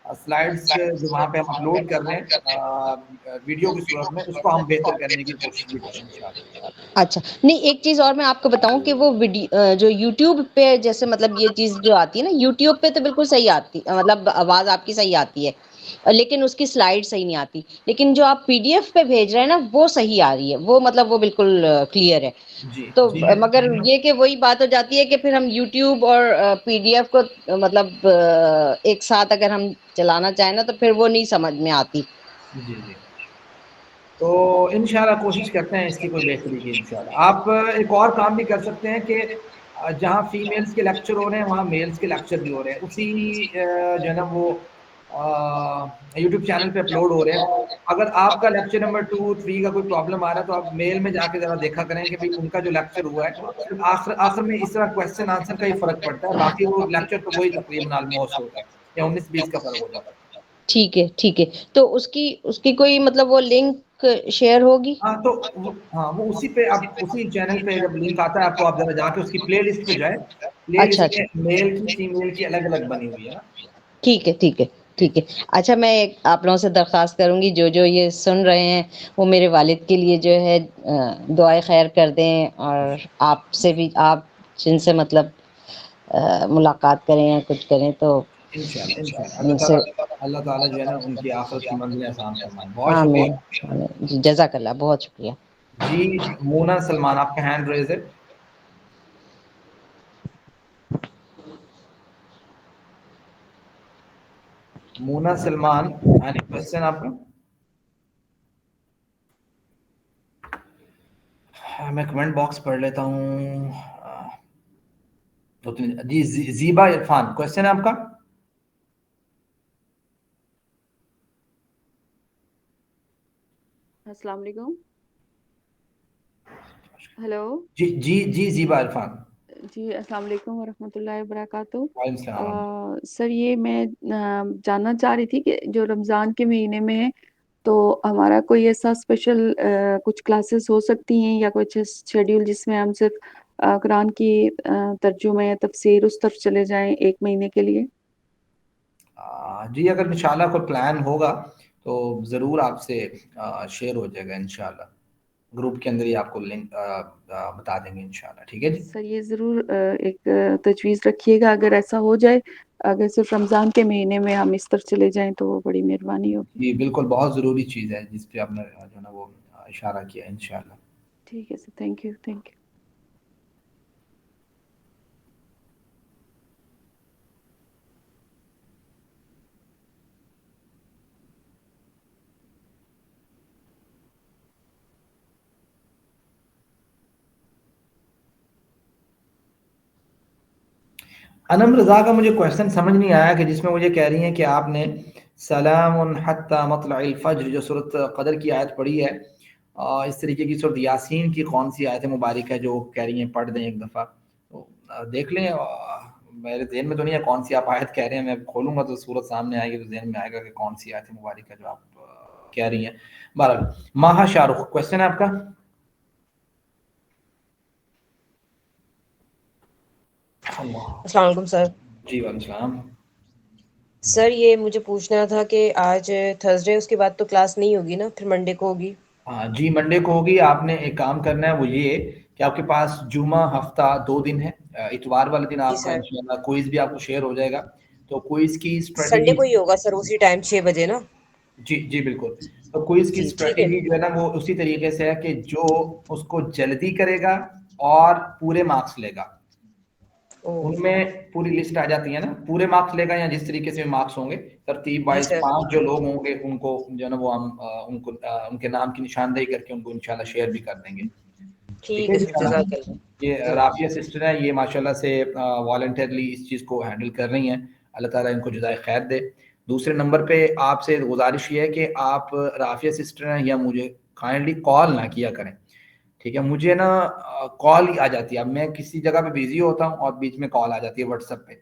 سلائڈز جو وہاں پہ ہم اپلوڈ کر رہے ہیں ویڈیو کی صورت میں, اس کو ہم بہتر کرنے کی کوشش بھی کریں انشاءاللہ. اچھا, نہیں ایک چیز اور میں آپ کو بتاؤں کہ وہ ویڈیو جو یوٹیوب پہ جیسے مطلب یہ چیز جو آتی ہے نا, یوٹیوب پہ تو بالکل صحیح آتی, مطلب آواز آپ کی صحیح آتی ہے, لیکن اس کی سلائڈ صحیح نہیں آتی. لیکن جو آپ پی ڈی ایف پہ بھیج رہے ہیں نا وہ صحیح آ رہی ہے, وہ مطلب وہ بالکل کلیئر ہے. جی تو مگر یہ کہ وہی بات ہو جاتی ہے کہ پھر ہم یوٹیوب اور پی ڈی ایف کو مطلب ایک ساتھ اگر ہم چلانا چاہیں نا تو پھر وہ نہیں سمجھ میں آتی. جی جی, تو انشاءاللہ کوشش کرتے ہیں اس کی کوئی بہتری کی انشاءاللہ. آپ ایک اور کام بھی کر سکتے ہیں کہ جہاں فیمیلز کے لیکچر ہو رہے ہیں وہاں میلز کے لیکچر بھی ہو رہے ہیں, اسی جو ہے نا وہ یوٹیوب چینل پہ اپلوڈ ہو رہے ہیں. اگر آپ کا لیکچر نمبر 2-3 کا کوئی پرابلم آ رہا ہے تو آپ میل میں جا کے ذرا دیکھا کریں کہ بھائی ان کا جو لیکچر ہوا ہے, صرف آخر میں اس طرح کویسچن آنسر کا ہی فرق پڑتا ہے, باقی وہ لیکچر تو وہی تقریباً آلموسٹ ہوتا ہے, یا 19-20 کا فرق ہو جاتا ہے. ٹھیک ہے ٹھیک ہے, تو اس کی کوئی مطلب وہ لنک شیئر ہوگی؟ ہاں تو وہ اسی پہ آپ اسی چینل پہ جب لنک آتا ہے آپ کو, آپ ذرا جا کے اس کی پلے لسٹ پہ جائیں. پلے اچھا لسٹ اچھا, میں میل کی فیمیل کی الگ الگ بنی ہوئی ہے نا. ٹھیک ہے ٹھیک ہے ٹھیک ہے. اچھا, میں آپ لوگوں سے درخواست کروں گی جو یہ سن رہے ہیں وہ میرے والد کے لیے جو ہے دعائے خیر کر دیں, اور آپ سے بھی, آپ جن سے مطلب ملاقات کریں یا کچھ کریں تو انشاءاللہ ان سے, اللہ تعالیٰ جو ہے نا ان کی آخرت کی منزلیں آسان فرمائے. بہت آمین شکریہ. آمین جی, جزاک اللہ, بہت شکریہ. جی مونا سلمان, آپ کا ہینڈ ریز ہے. مونا سلمان, اینی کوسچن آپ کا؟ میں کمنٹ باکس پڑھ لیتا ہوں. جی زیبا عرفان, کوسچن ہے آپ کا؟ السلام علیکم. ہیلو. جی جی جی زیبا عرفان. جی السلام علیکم ورحمۃ اللہ وبرکاتہ. وعلیکم السلام. سر یہ میں جاننا چاہ رہی تھی کہ جو رمضان کے مہینے میں ہے تو ہمارا کوئی ایسا اسپیشل کچھ کلاسز ہو سکتی ہیں یا کچھ شیڈیول جس میں ہم صرف قرآن کی ترجمہ یا تفسیر اس طرف چلے جائیں 1 مہینے کے لیے؟ جی اگر انشاءاللہ کوئی پلان ہوگا تو ضرور آپ سے شیئر ہو جائے گا انشاءاللہ, گروپ کے اندر ہی آپ کو لنک بتا دیں گے انشاءاللہ. ٹھیک ہے جی. سر یہ ضرور ایک تجویز رکھیے گا, اگر ایسا ہو جائے, اگر صرف رمضان کے مہینے میں ہم اس طرف چلے جائیں تو وہ بڑی مہربانی ہوگی. جی بالکل, بہت ضروری چیز ہے جس پہ آپ نے جو ہے نا وہ اشارہ کیا انشاءاللہ. ٹھیک ہے سر, تھینک یو تھینک یو. انم رضا کا مجھے کویشچن سمجھ نہیں آیا کہ جس میں مجھے کہہ رہی ہیں کہ آپ نے سلام حتی مطلع الفجر جو سورۃ قدر کی آیت پڑھی ہے, اس طریقے کی سورۃ یاسین کی کون سی آیت مبارک ہے جو کہہ رہی ہیں پڑھ دیں ایک دفعہ؟ تو دیکھ لیں, میرے ذہن میں تو نہیں ہے کون سی آپ آیت کہہ رہے ہیں, میں کھولوں گا تو سورت سامنے آئے گی تو ذہن میں آئے گا کہ کون سی آیت مبارک ہے جو آپ کہہ رہی ہیں. بہرحال ماہا شاہ رخ, کویشچن ہے آپ کا؟ السلام علیکم سر. جی وعلیکم السلام. سر یہ مجھے پوچھنا تھا کہ آج تھرسڈے اس کے بعد تو کلاس نہیں ہوگی نا, پھر منڈے کو ہوگی؟ ہاں جی منڈے کو ہوگی. آپ نے ایک کام کرنا ہے, وہ یہ کہ آپ کے پاس جمعہ ہفتہ 2 دن ہے. اتوار والے دن جی آپ کا سر. انشاءاللہ کوئز بھی آپ کو شیئر ہو جائے گا. تو کوئز کی سنڈے اسٹریٹجی, کو ہی ہوگا سر اسی ٹائم 6 بجے نا؟ جی جی بالکل. تو کوئز کی جی ٹھیک ہے. اسٹریٹجی جو ہے نا وہ اسی طریقے سے ہے کہ جو اس کو جلدی کرے گا اور پورے مارکس لے گا, ان میں پوری لسٹ آ جاتی ہے نا, پورے مارکس لے گا یا جس طریقے سے مارکس ہوں گے ترتیب جی وائز سر. 5 جو لوگ ہوں گے ان کو جو ہے نا وہ ہم ان کو ان کے نام کی نشاندہی کر کے ان کو انشاءاللہ شیئر بھی کر دیں گے. ٹھیک ٹھیک ہے ہے جی. سر, جزاک اللہ. یہ رافیہ سسٹر ہیں, یہ ماشاءاللہ سے والنٹیرلی اس چیز کو ہینڈل کر رہی ہیں. اللہ تعالیٰ ان کو جزائے خیر دے. دوسرے نمبر پہ آپ سے گزارش یہ ہے کہ آپ رافیہ سسٹر ہیں یا مجھے کائنڈلی کال نہ کیا کریں, ٹھیک ہے. مجھے نا کال ہی آ جاتی ہے, اب میں کسی جگہ پہ بیزی ہوتا ہوں اور بیچ میں کال آ جاتی ہے واٹس ایپ پہ.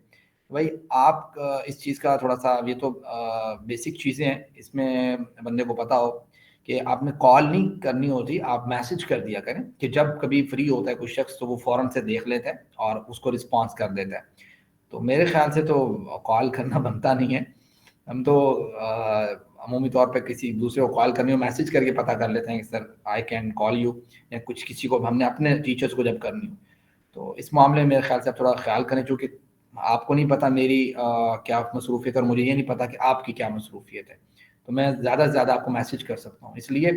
بھائی آپ اس چیز کا تھوڑا سا, یہ تو بیسک چیزیں ہیں, اس میں بندے کو پتا ہو کہ آپ نے کال نہیں کرنی ہوتی, آپ میسج کر دیا کریں کہ جب کبھی فری ہوتا ہے کوئی شخص تو وہ فوراً سے دیکھ لیتا ہے اور اس کو رسپانس کر دیتا ہے. تو میرے خیال سے تو کال کرنا بنتا نہیں ہے. ہم تو عمومی طور پہ کسی دوسرے کو کال کرنی ہو میسج کر کے پتہ کر لیتے ہیں کہ سر آئی کین کال یو, یا کچھ کسی کو ہم نے اپنے ٹیچرس کو جب کرنی ہو. تو اس معاملے میں میرے خیال سے تھوڑا خیال کریں, چونکہ آپ کو نہیں پتا میری کیا مصروفیت ہے اور مجھے یہ نہیں پتا کہ آپ کی کیا مصروفیت ہے. تو میں زیادہ سے زیادہ آپ کو میسج کر سکتا ہوں, اس لیے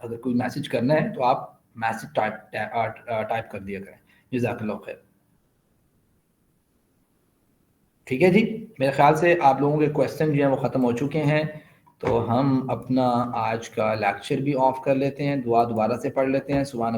اگر کوئی میسج کرنا ہے تو آپ میسج ٹائپ کر دیا کریں. جزاک اللہ خیر. ٹھیک ہے جی, میرے خیال سے آپ لوگوں کے کویسچن جو ہیں وہ ختم ہو چکے ہیں. تو ہم اپنا آج کا لیکچر بھی آف کر لیتے ہیں, دعا دوبارہ سے پڑھ لیتے ہیں. سبحان